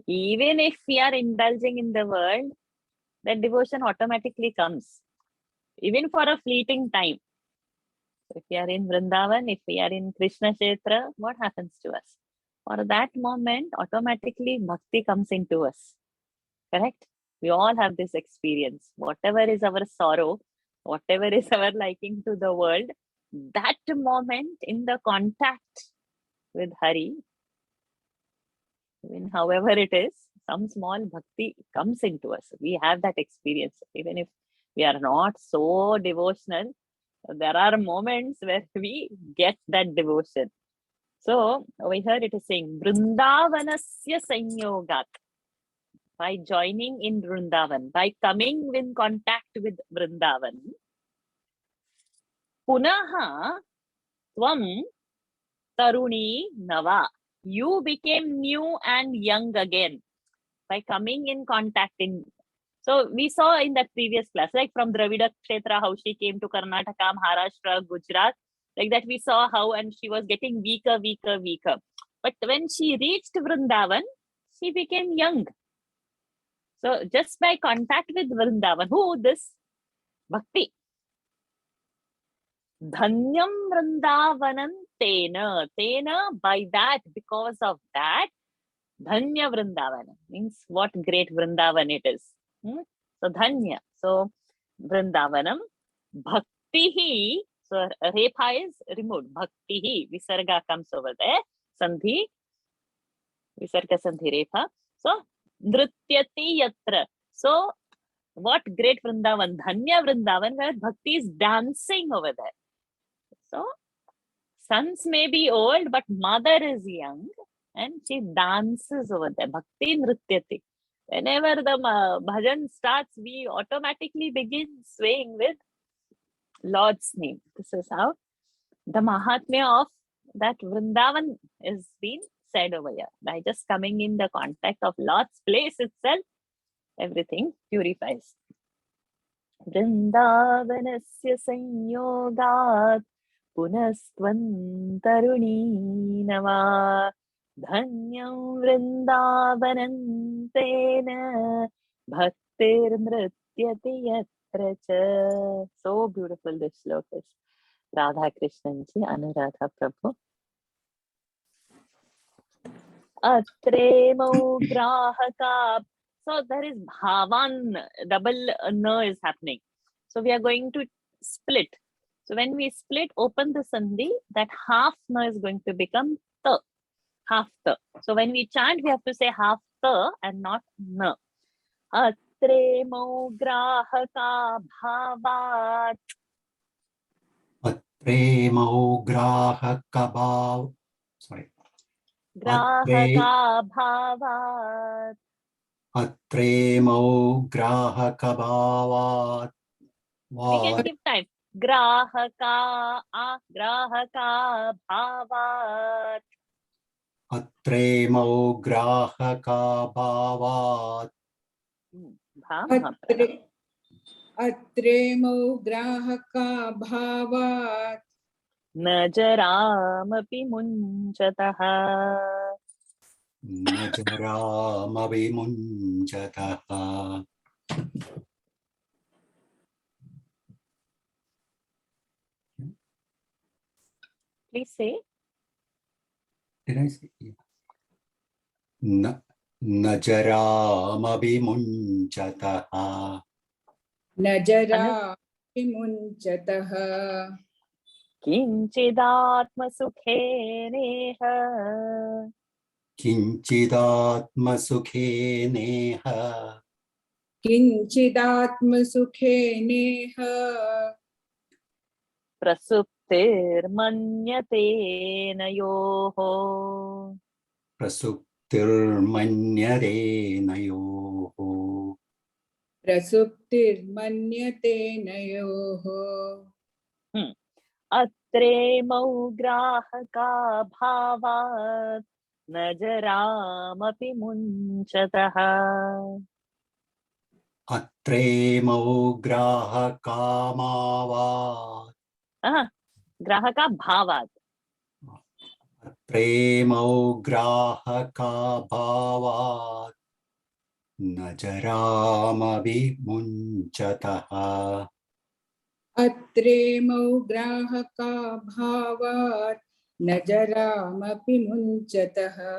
Even if we are indulging in the world, that devotion automatically comes, even for a fleeting time. So if we are in Vrindavan, if we are in Krishna Kshetra, what happens to us? For that moment, automatically bhakti comes into us. Correct? We all have this experience. Whatever is our sorrow, whatever is our liking to the world, that moment in the contact with Hari, even however it is, some small bhakti comes into us. We have that experience. Even if we are not so devotional, there are moments where we get that devotion. So over here it is saying Vrindavanasya sanyogat. By joining in Vrindavan, by coming in contact with Vrindavan, Punaha Tvam Taruni Nava. You became new and young again by coming in contact in. So we saw in that previous class, like from Dravida Kshetra, how she came to Karnataka, Maharashtra, Gujarat, like that we saw how, and she was getting weaker. But when she reached Vrindavan, she became young. So just by contact with Vrindavan, who this? Bhakti. Dhanyam Vrindavanam tena. Tena, by that, because of that, Dhanya Vrindavan means what great Vrindavan it is. So Dhanya. So Vrindavanam. Bhaktihi. So Repa is removed. Bhaktihi. Visarga comes over there. Sandhi. Visarga Sandhi Repa. So Nrityati Yatra. So what great Vrindavan. Dhanya Vrindavan where Bhakti is dancing over there. So sons may be old, but mother is young. And she dances over there. Bhakti Nrityati. Whenever the bhajan starts, we automatically begin swaying with Lord's name. This is how the Mahatmya of that Vrindavan is being said over here. By just coming in the contact of Lord's place itself, everything purifies. Vrindavanasya sanyogat punastvam taruneenava Dhanyam Vrindavanam tena bhaktir nrityati yatra cha. So beautiful this shloka is. Radha Krishnan ji, Anuradha Prabhu. Atremo grahaka. So there is bhavan, double n is happening. So we are going to split. So when we split, open the sandhi, that half n is going to become ta. Half ta. So when we chant, we have to say half ta and not na. Atremo grahaka bhavat. Atremo grahaka bhav. Sorry. Grahaka bhavat. Atremo grahaka bhavat. We can give time. Grahaka bhavat. Atremo grahaka bhavat. Atremo grahaka bhavat. Najaramapi munchataha. Najaramapi munchataha. Please say. Did I say? Najaramapi munchataha. Najaramapi munchataha. Kinchidatma sukheneha. Kinchidatma sukheneha. Kinchidatma sukheneha. Prasuptirmanyate nayoho. Prasuptirmanyate nayoho. Prasuptirmanyate nayoho. Atremo grahaka bhavat. Najaramapi munchataha. Atremo grahaka bhavat. Grahaka bhavat. Atremo grahaka bhavat. Najaramapi munchataha. Atremo grahaka bhavat. Najaramapi munchataha.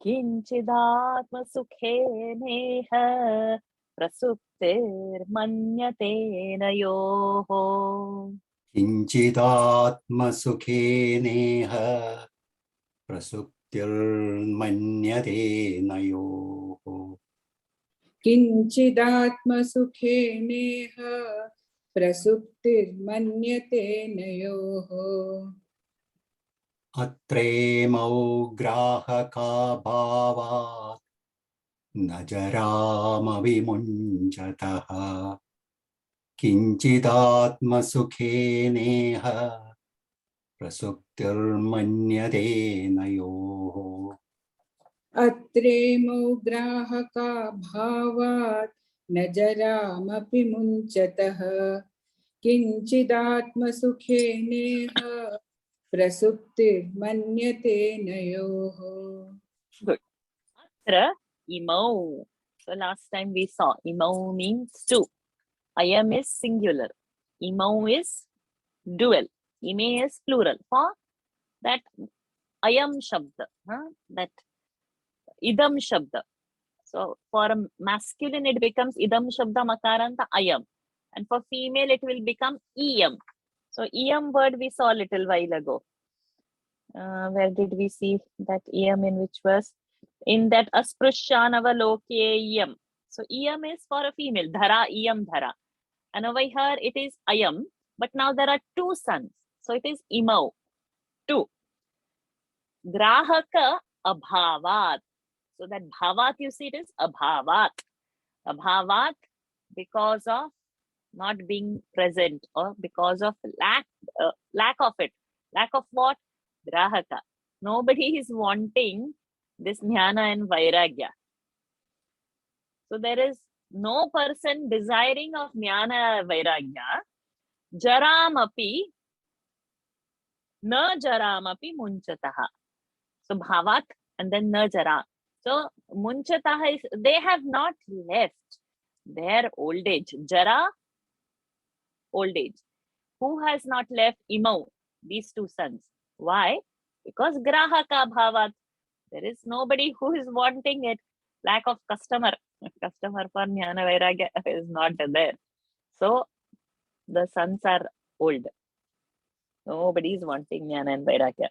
Kinchidatma sukheneha. Prasuptirmanyate nayoho. Kinchidatma sukheneha. Prasuptirmanyate nayoho. Kinchidatma sukheneha. Prasuptirmanyate nayoho. Atremo grahaka bhavat. Najaramapi munchataha. Kinchidatma sukheneha. Prasuptirmanyate nayoho. Atremo grahaka bhavat. Najaramapi munchataha. Kinchidatma sukheneha. Prasuptirmanyate nayoho. Good. Atra imau. So last time we saw imau means two. Ayam is singular. Imau is dual. Ime is plural. For that ayam shabda, that idam shabda. So for a masculine, it becomes idam shabda makaranta ayam. And for female, it will become iyam. So iyam word we saw a little while ago. Where did we see that iyam, in which verse? In that asprushanava loke iyam. So iyam is for a female, dhara, iyam, dhara. And over here it is ayam, but now there are two sons. So it is imau, two. Grahaka abhavat. So that bhavat, you see, it is abhavat. Abhavat because of not being present, or because of lack of it. Lack of what? Grahaka. Nobody is wanting this jnana and vairagya. So there is no person desiring of jnana vairagya. Jaramapi, na jaramapi munchataha. So bhavat and then na jara. So munchataha is, they have not left their old age. Jara, old age. Who has not left? Imau, these two sons. Why? Because grahaka bhavat. There is nobody who is wanting it. Lack of customer. Customer for jnana vairagya is not there. So the sons are old. Nobody is wanting jnana and vairagya.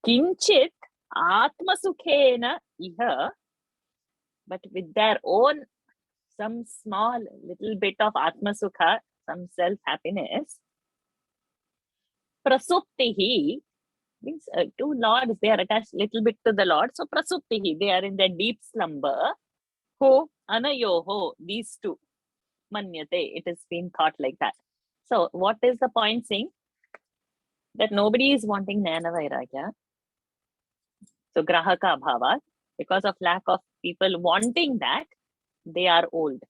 Kinchit atmasukhena iha, but with their own some small little bit of atmasukha, some self-happiness. Prasuptihi means two lords, they are attached little bit to the Lord. So prasuptihi, they are in their deep slumber. Who? Anayoho, these two. Manyate, it has been thought like that. So what is the point saying? That nobody is wanting jnana vairagya. So grahaka bhavat, because of lack of people wanting that, they are old.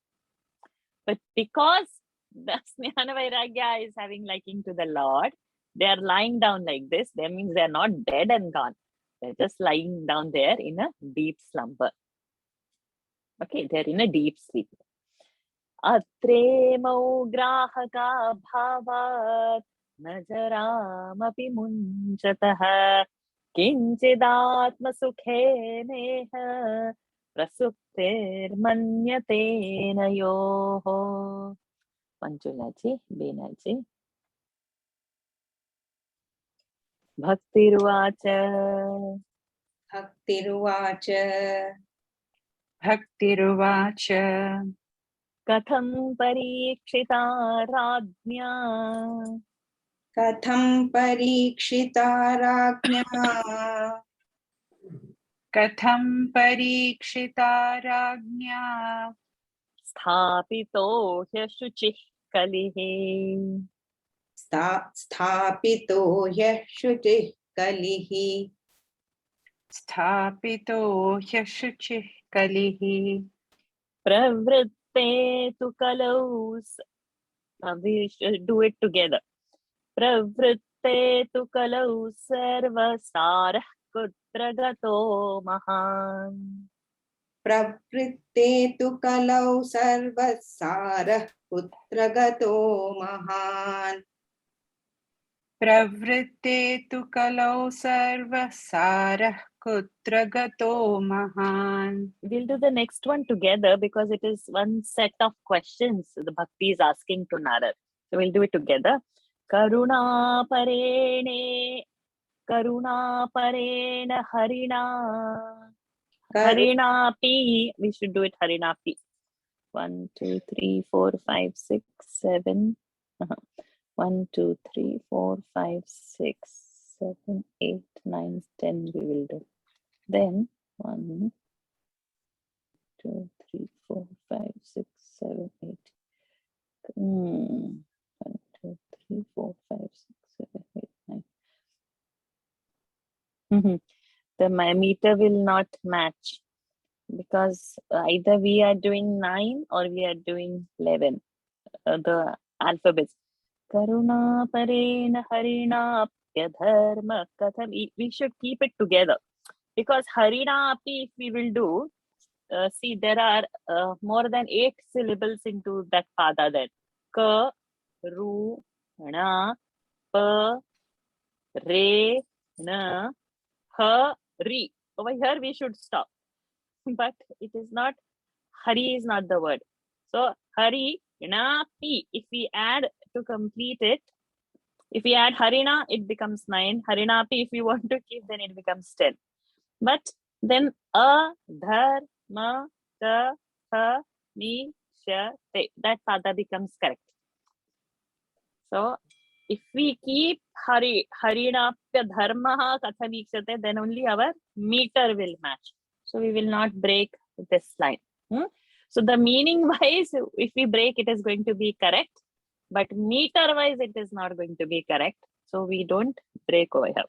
But because the jnana vairagya is having liking to the Lord, they are lying down like this. That means they are not dead and gone. They're just lying down there in a deep slumber. Okay, they're in a deep sleep. Atremau grahaka bhavat najaramapi munchataha kinchidatma sukheneha prasukter manyate nayoho. Manjulaji, Beenaji. Bhaktiruvacha. Bhaktiruvacha. Bhaktiruvacha. Katham parikshita rajnya. Katham parikshita rajnya. Katham parikshita rajnya. Sthapito hyashuchih kalihi. Sthapito hyashuchih kalihi. Sthapito hyashuchih kalihi. Pravritte tu kalau. We should do it together. Pravritte tu kalau sarva sarah kutra gato mahan. Pravritte tu kalau sarvasarah putragato mahan. Pravritte tu kalau sarvasarah kutragato mahan. We'll do the next one together because it is one set of questions the Bhakti is asking to Narad. So we'll do it together. Karuna parene harina. Harinapi. We should do it Harinapi. 1, 2, 3, 4, 5, 6, 7. 1, 2, 3, 4, 5, 6, 7, 8, 9, 10 we will do. Then 1, 2, 3, 4, 5, 6, 7, 8. 1, 2, 3, 4, 5, 6, 7, 8, 9. The meter will not match because either we are doing 9 or we are doing 11. The alphabets. Karuna parena harina apya dharma katham. We should keep it together because harina api, if we will do, see there are more than 8 syllables into that pada then. Ka, ru, na, pa, re, Na hari. Over here we should stop. But it is not, hari is not the word. So hari, na pi. If we add to complete it, if we add harina, it becomes 9. Harina pi, if we want to keep, then it becomes 10. But then a, dhar, ma, ta, ha, ni, sha, te. That pada becomes correct. So if we keep harinapya dharmaha kathamikshate, then only our meter will match. So we will not break this line. So the meaning wise, if we break, it is going to be correct. But meter wise, it is not going to be correct. So we don't break over here.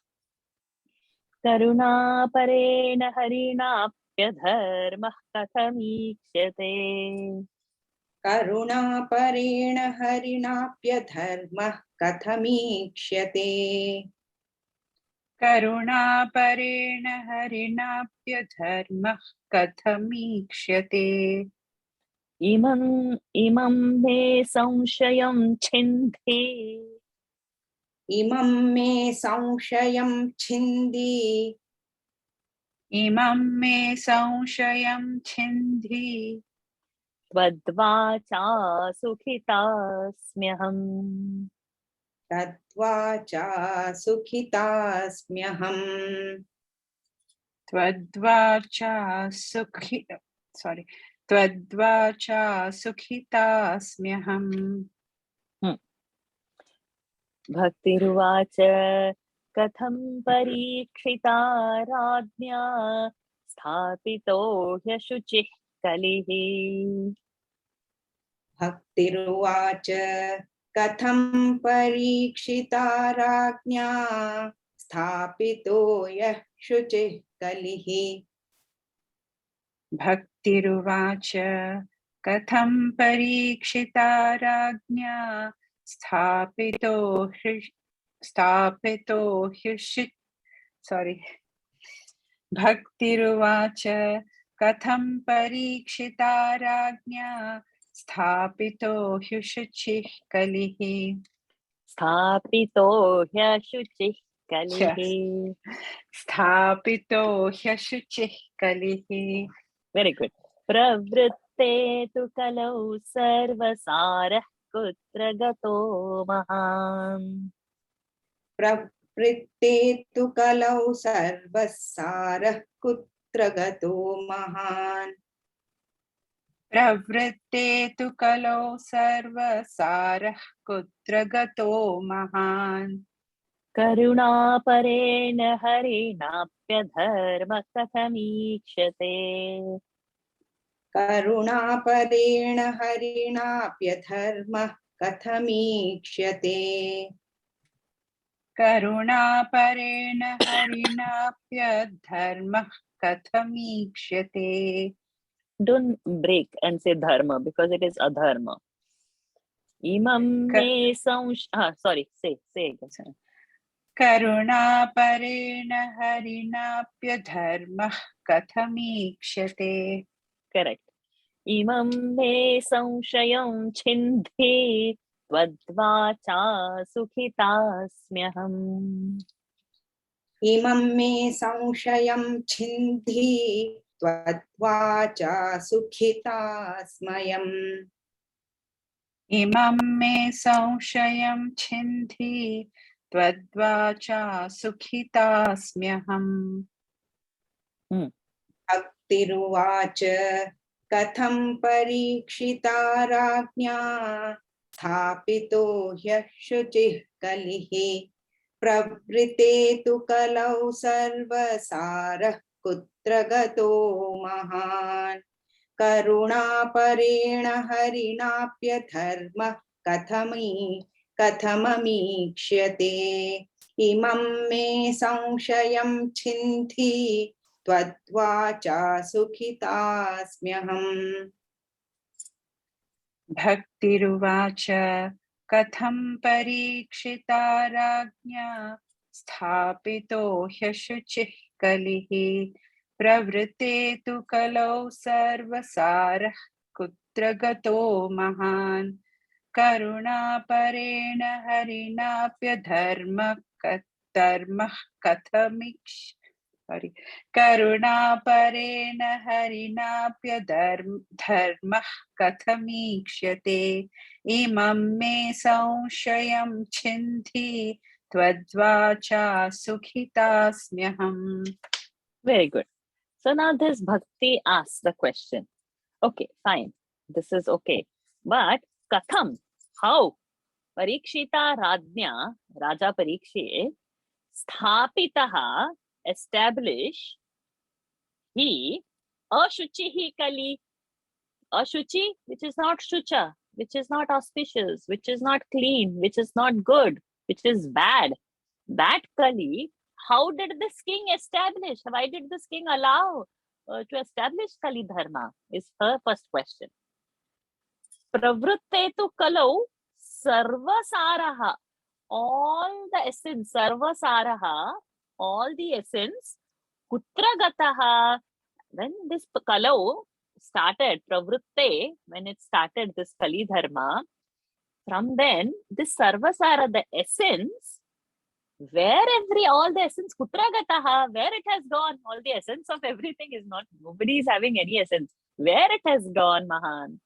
Karuna parena harinapya dharmah kathamikshate. करुणापरेण हरिणाप्यधर्मः कथमीक्ष्यते करुणापरेण हरिणाप्यधर्मः कथमीक्ष्यते इमं मे संशयं छिन्धि इमं मे संशयं छिन्धि इमं मे संशयं छिन्धि त्वद्वाचा सुखितास्म्यहम् तद्वाचा सुखितास्म्यहम् त्वद्वाचा सुखितास्म्यहम् भक्तिरुवाच कथं परीक्षिता राज्ञा स्थापितो ह्यशुचिः कलिः भक्तिरुवाच कथं परीक्षिता राज्ञा स्थापितो यः शुचिः कलिः भक्तिरुवाच कथं परीक्षिता राज्ञा स्थापितो भक्तिरुवाच कथं परीक्षिता राज्ञा स्थापितो ह्युशुचिः कलिः स्थापितो ह्यशुचिः कलिः स्थापितो ह्यशुचिः कलिः वेरी गुड प्रवृत्ते तु कलौ सर्वसारः कुत्र गतो महान् प्रवृत्ते तु कलौ सर्वसारः कुत्र गतो महान् प्रवृत्ते तु कलौ सर्वसारः कुत्र गतो महान् करुणापरेण हरिणाप्यधर्मः कथमीक्ष्यते करुणापरेण हरिणाप्यधर्मः कथमीक्ष्यते करुणापरेण हरिणाप्यधर्मः कथमीक्ष्यते Don't break and say dharma because it is adharma. Imam me sorry, say again. करुणापरेण हरिणाप्यधर्मः कथमीक्ष्यते Correct. Imam me संशयं छिन्धि त्वद्वाचा सुखितास्म्यहम् इमं मे संशयं छिन्धि त्वद्वाचा सुखितास्म्यहम् इमं मे संशयं छिन्धि त्वद्वाचा सुखितास्म्यहम् भक्तिरुवाच कथं परीक्षिता राज्ञा स्थापितो ह्यः शुचिः कलिः प्रवृत्ते तु कलौ सर्वसारः कुत्र गतो महान् करुणापरेण हरिणाप्यधर्मः कथममीक्ष्यते इमं मे संशयं छिन्धि त्वद्वाचा सुखितास्म्यहम् भक्तिरुवाच कथं परीक्षिता राज्ञा स्थापितो ह्यशुचिः कलिः प्रवृत्ते तु कलौ सर्वसारः कुत्र गतो महान् करुणापरेण हरिणाप्यधर्मः धर्मः करुणापरेण हरिणाप्यधर्मः कथमीक्ष्यते इमं मे संशयं छिन्धि त्वद्वाचा सुखितास्म्यहम्. Very good. So now this Bhakti asks the question. Okay, fine. This is okay. But Katham, how? Parikshita Rajnya, Raja Parikshit, Sthapitaha, establish, he, Ashuchihi Kali, Ashuchi, which is not Shucha, which is not auspicious, which is not clean, which is not good, which is bad. That Kali, how did this king establish? Why did this king allow to establish Kali Dharma? Is her first question. Pravrutte tu kalau sarvasaraha, all the essence, sarvasaraha, all the essence, kutra gataha, when this kalau started, pravrutte, when it started this Kali Dharma, from then this sarvasara, the essence, where all the essence, kutra gataha, where it has gone, all the essence of everything is not, nobody is having any essence. Where it has gone, Mahan.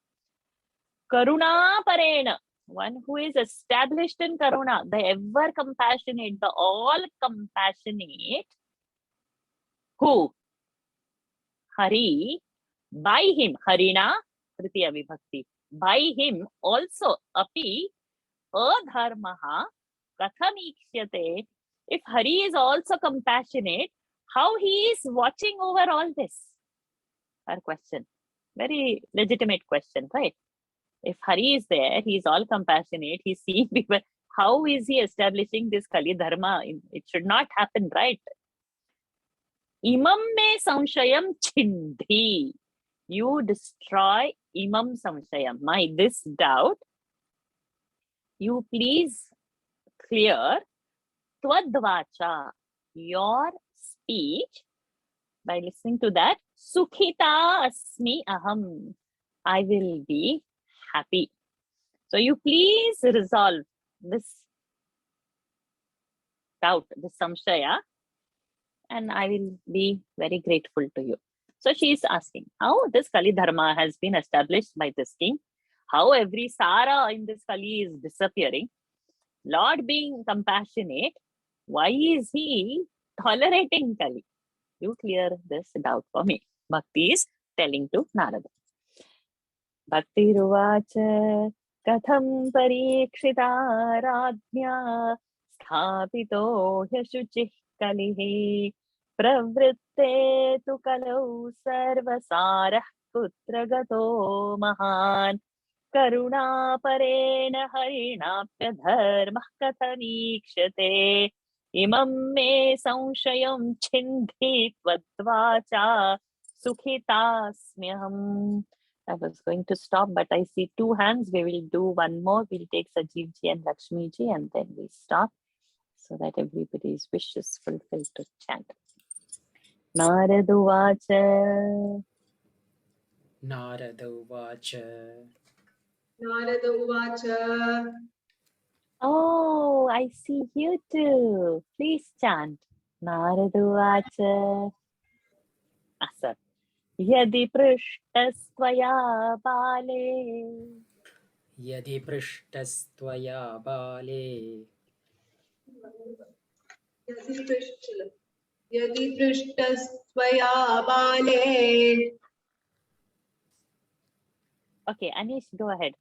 Karuna parena, one who is established in Karuna, the ever compassionate, the all compassionate, who? Hari, by him, Harina, Tritiya Vibhakti, by him also, api, adharmaha, kathamiksyate, if Hari is also compassionate, how he is watching over all this? Our question. Very legitimate question, right? If Hari is there, he is all compassionate, he's seeing people, how is he establishing this Kali Dharma? It should not happen, right? Imam me samshayam chindhi. You destroy imam samshayam, this doubt. You please clear twadvacha, your speech. By listening to that, sukhita asmi aham, I will be happy. So you please resolve this doubt, this samshaya, and I will be very grateful to you. So she is asking how this Kali Dharma has been established by this king, how every Sara in this Kali is disappearing. Lord being compassionate, why is he tolerating Kali? You clear this doubt for me. Bhakti is telling to Narada. Bhakti ruvacha katham parikshita rajnya sthapito hyashuchih kalihi pravritte tu kalau sarvasarah putra gato mahan karuna parena harinapya dharmah kathanikshate imam me samshayam chindhi tvadvacha sukhitasmyaham. I was going to stop, but I see two hands. We will do one more. We'll take Sajeev ji and Lakshmi ji, and then we stop so that everybody's wish is fulfilled to chant. Naraduvacha. Narada-uvacha. Narada-uvacha. Oh, I see you too. Please chant. Naraduvacha. Sir. Yadi prishtastvaya bale. Yadi prishtastvaya bale. Yadi prishtastvaya bale. Okay, Anish, go ahead.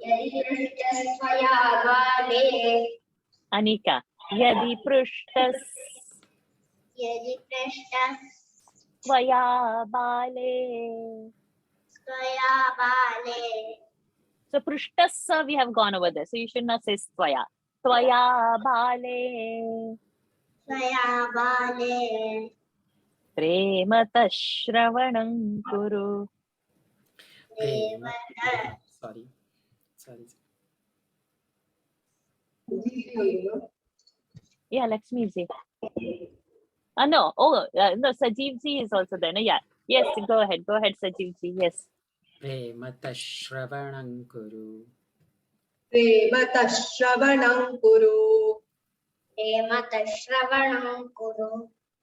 Yadi prishtastvaya bale. Anika. Yadi prishtastvaya bale. So Prushtasa we have gone over there. So you should not say Svaya. Tvaya bale. Premata shravanam kuru. Sorry. Yeah, Lakshmi ji. No. Oh, no, Sajeev ji is also there. No, yeah. Yes, go ahead. Go ahead, Sajeev ji. Yes. Premata shravanam kuru. Premata shravanam kuru. प्रेमतः श्रवणं कुरु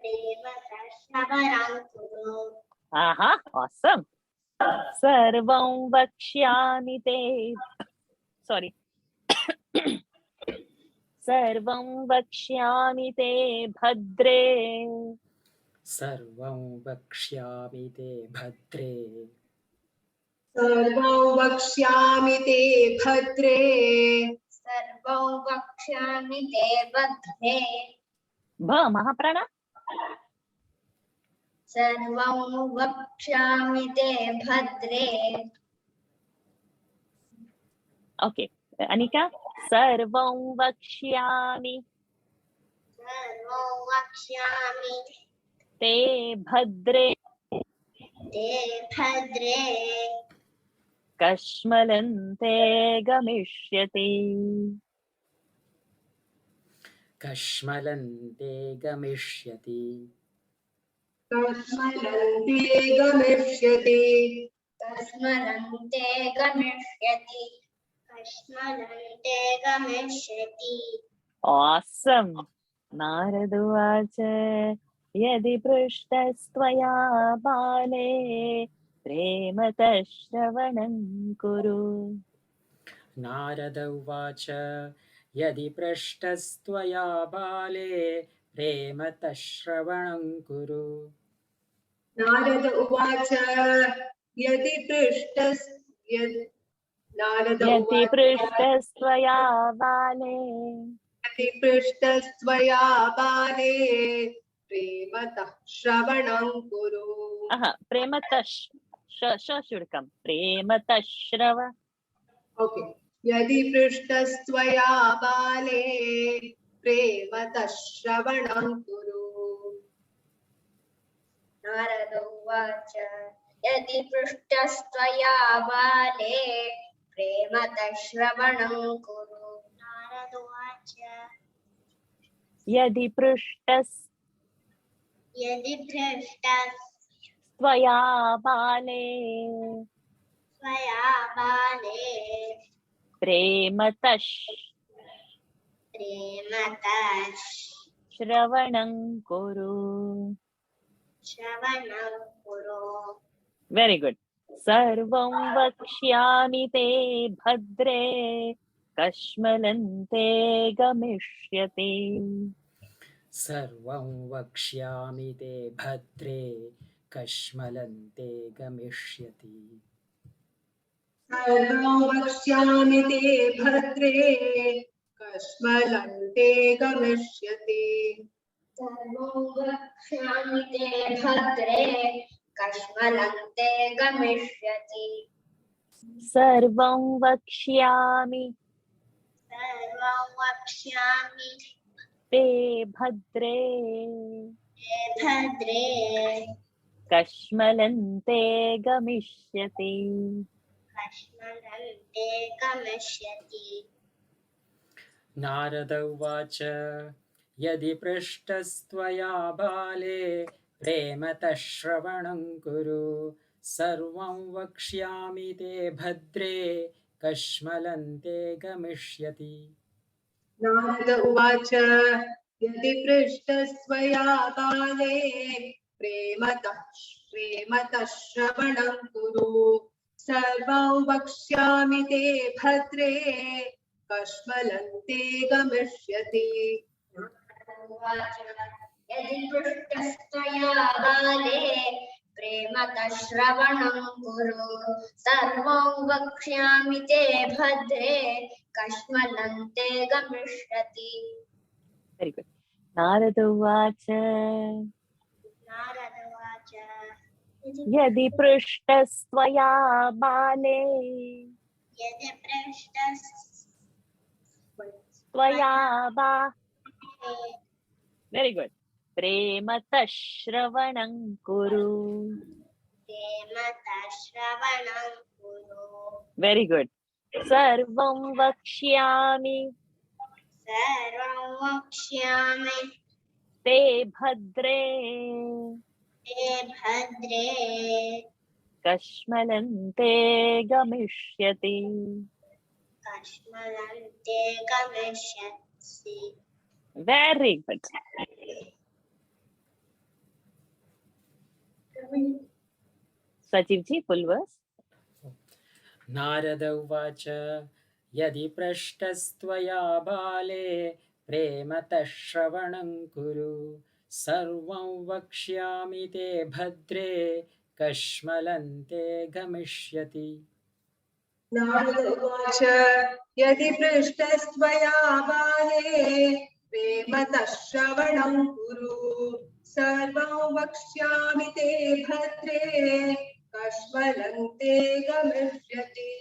प्रेमतः श्रवणं कुरु Aha, awesome. Sarvam vakshyami te. Sorry. Sarvam vakshyami te bhadre. सर्वं वक्ष्यामि ते भद्रे सर्वं वक्ष्यामि ते भद्रे सर्वं वक्ष्यामि ते भद्रे Bha Mahaprana. सर्वं वक्ष्यामि ते भद्रे Okay. Anika. Sarvam vakshyami सर्वं वक्ष्यामि te bhadre. ते भद्रे Kashmalante gamishyati. कश्मलन्ते गमिष्यति कस्मलन्ते गमिष्यति कस्मलन्ते गमिष्यति कस्मलन्ते गमिष्यति Awesome. Naraduvacha yadi prishtastvaya bale premata shravanam kuru. Narada उवाच यदि पृष्टस्त्वया बाले प्रेमतः श्रवणं कुरु नारद उवाच यदि पृष्टस् नारद Yati उवाच prishtastvaya bale यदि पृष्टस्त्वया बाले प्रेमतः श्रवणं कुरु aha premata sh should come premata shrava. Okay यदि पृष्टस्त्वया बाले प्रेमतः श्रवणं कुरु नारद उवाच यदि पृष्टस्त्वया बाले प्रेमतः श्रवणं कुरु नारद उवाच Yadi यदि पृष्टस्त्वया prishtastvaya bale बाले premata प्रेमतः shravanam kuru. श्रवणं कुरु Very good. Sarvam vakshyami te bhadre kashmalante gamishyati. सर्वं वक्ष्यामि ते भद्रे कश्मलन्ते गमिष्यति सर्वं वक्ष्यामि ते भद्रे कस्मलन्ते गमिष्यति सर्वं वक्ष्यामि ते भद्रे कश्मलन्ते गमिष्यति Sarvam vakshyami सर्वं वक्ष्यामि te bhadre ते भद्रे kashmalante gamishyati. कश्मलन्ते गमिष्यति नारद उवाच यदि पृष्टस्त्वया बाले प्रेमतः श्रवणं कुरु सर्वं वक्ष्यामि ते भद्रे कश्मलन्ते गमिष्यति नारद उवाच यदि पृष्टस्त्वया बाले प्रेमतः श्रवणं कुरु सर्वं वक्ष्यामि ते भद्रे कश्मलन्ते गमिष्यति यदि पृष्टस्त्वया बाले प्रेमतः श्रवणं कुरु सर्वं वक्ष्यामि ते भद्रे कश्मलन्ते गमिष्यति Very good. Narada Vacha Narada उवाच Yadi prishtastvaya bale यदि पृष्टस्त्वया ba. Very good. Premata shravanam kuru. प्रेमतः श्रवणं कुरु Very good. Sarvam vakshyami सर्वं वक्ष्यामि te bhadre ते भद्रे kashmalante gamishyati. कश्मलन्ते गमिष्यसि Very good. Sajivji, full verse. Narada उवाच यदि पृष्टस्त्वया बाले प्रेमतः श्रवणं कुरु सर्वं वक्ष्यामि ते भद्रे कश्मलन्ते गमिष्यति नारद उवाच यदि पृष्टस्त्वया बाले प्रेमतः श्रवणं कुरु सर्वं वक्ष्यामि ते भद्रे कश्मलन्ते गमिष्यति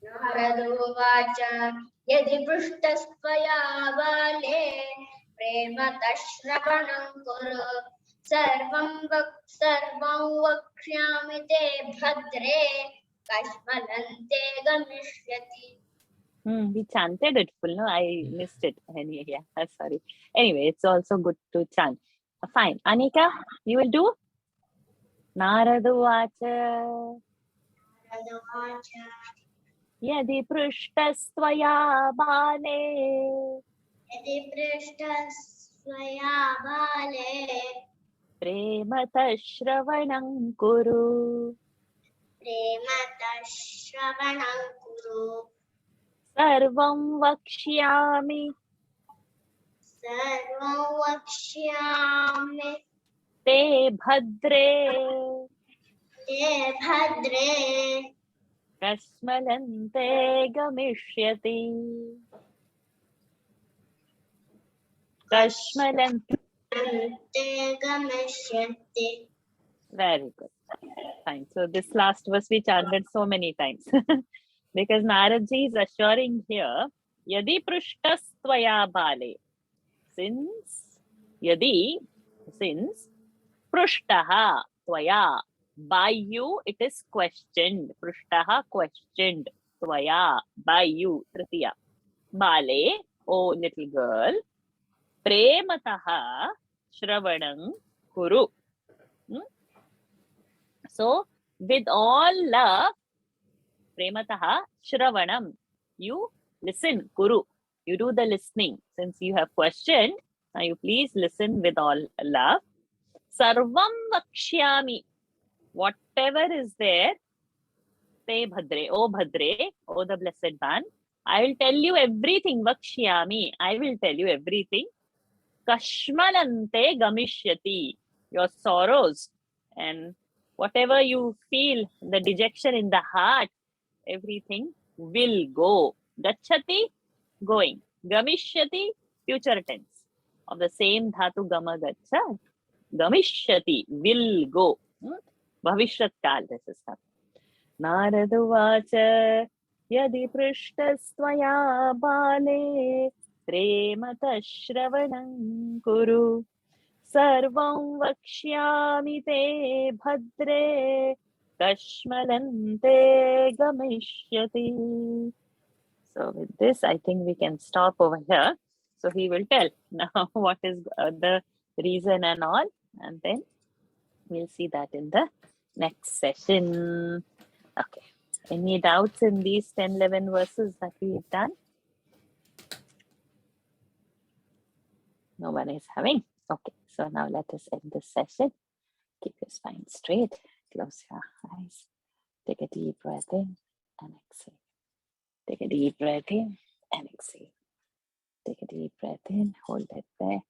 नारदोवाच यदि पृष्टस्त्वया बाले प्रेमतः श्रवणं कुरु सर्वं वक्ष्यामि ते भद्रे कश्मलन्ते गमिष्यति. We chanted it full, no? I missed it. Anyway, yeah, sorry. Anyway, it's also good to chant. Fine. Anika, you will do? Naraduvacha Yadi Prushtastwaya Bale यदि पृष्टस्त्वया बाले Premata Shravanam Kuru प्रेमतः श्रवणं कुरु Sarvam Vakshyami सर्वं वक्ष्यामि Te Bhadre ते भद्रे Kasmalante Gamishyati Kashmalante. ते गमिष्यन्ति. Very good. Fine. So this last verse we chanted so many times because Naradji is assuring here, Yadi Prushtastvaya Bale. Since Prushtaha Tvaya, by you it is questioned. Prushtaha questioned. Tvaya, by you. Tritiya. Bale, oh little girl. Premataha Shravanam Kuru. So, with all love, Premataha Shravanam, you listen, Kuru. You do the listening. Since you have questioned, now you please listen with all love. Sarvam Vakshyami, whatever is there, Te Bhadre, O Bhadre, O the Blessed One, I will tell you everything. Vakshyami, I will tell you everything. Kashmalante Gamishyati, your sorrows and whatever you feel, the dejection in the heart, everything will go. Gachati, going. Gamishyati, future tense. Of the same dhatu gama gacha. Gamishyati, will go. Bhavishyat kal, this is happening. Naraduvacha yadi prishtastvaya bale premata shravanam kuru sarvam vakshyami te bhadre kashmalante gamishyati. So with this, I think we can stop over here. So he will tell now what is the reason and all, and then we'll see that in the next session. Okay. Any doubts in these 10, 11 verses that we've done? No one is having? Okay. So now let us end this session. Keep your spine straight. Close your eyes. Take a deep breath in and exhale. Take a deep breath in and exhale. Take a deep breath in. Hold it there.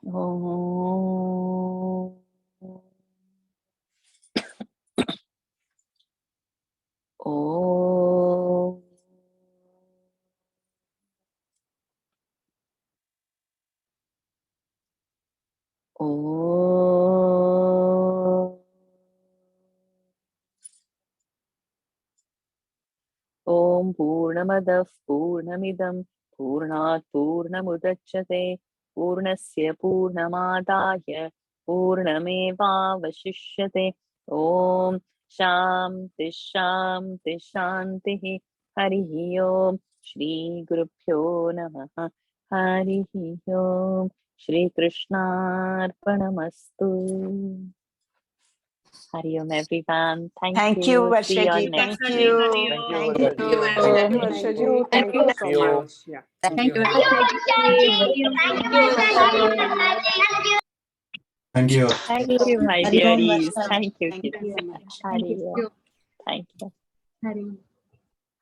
Oh. Oh. Om Purnamadav Purnamidam Purnat Purnamudachyate Purnasya Purnamadaya Purnameva Vashishyate Om Shanti Shanti Shanti Harihi Om Shri Gurubhyo Namaha Harihi Om Shri Krishnarpanamastu. Hari Om, everyone. Thank Thank you, you. See you Varshaji. on next Thank you. Thank you, Thank Varshaji. you. Thank you, Varshaji. Thank you so much. Yeah. Thank you. Thank you. Thank you, my dearies. Thank you, kids. Hari Om. Thank you.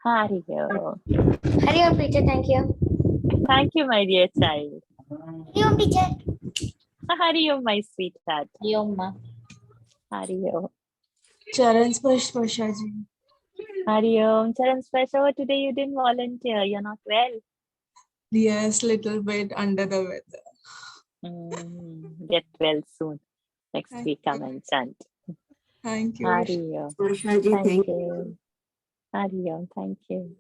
Hari Om. Hari Om, teacher. Thank you. Thank you, my dear child. Hari Om, teacher. Hari Om, my sweetheart. Om Ma. Hari Om. Charan Sparsh Varshaji. Hari Om. Charan Sparsh, oh, today you didn't volunteer. You're not well. Yes, little bit under the weather. Get well soon. Next Thank week, come you. and chant. Thank you. Hari Om. Varshaji, Thank you. Hari Om. Thank you.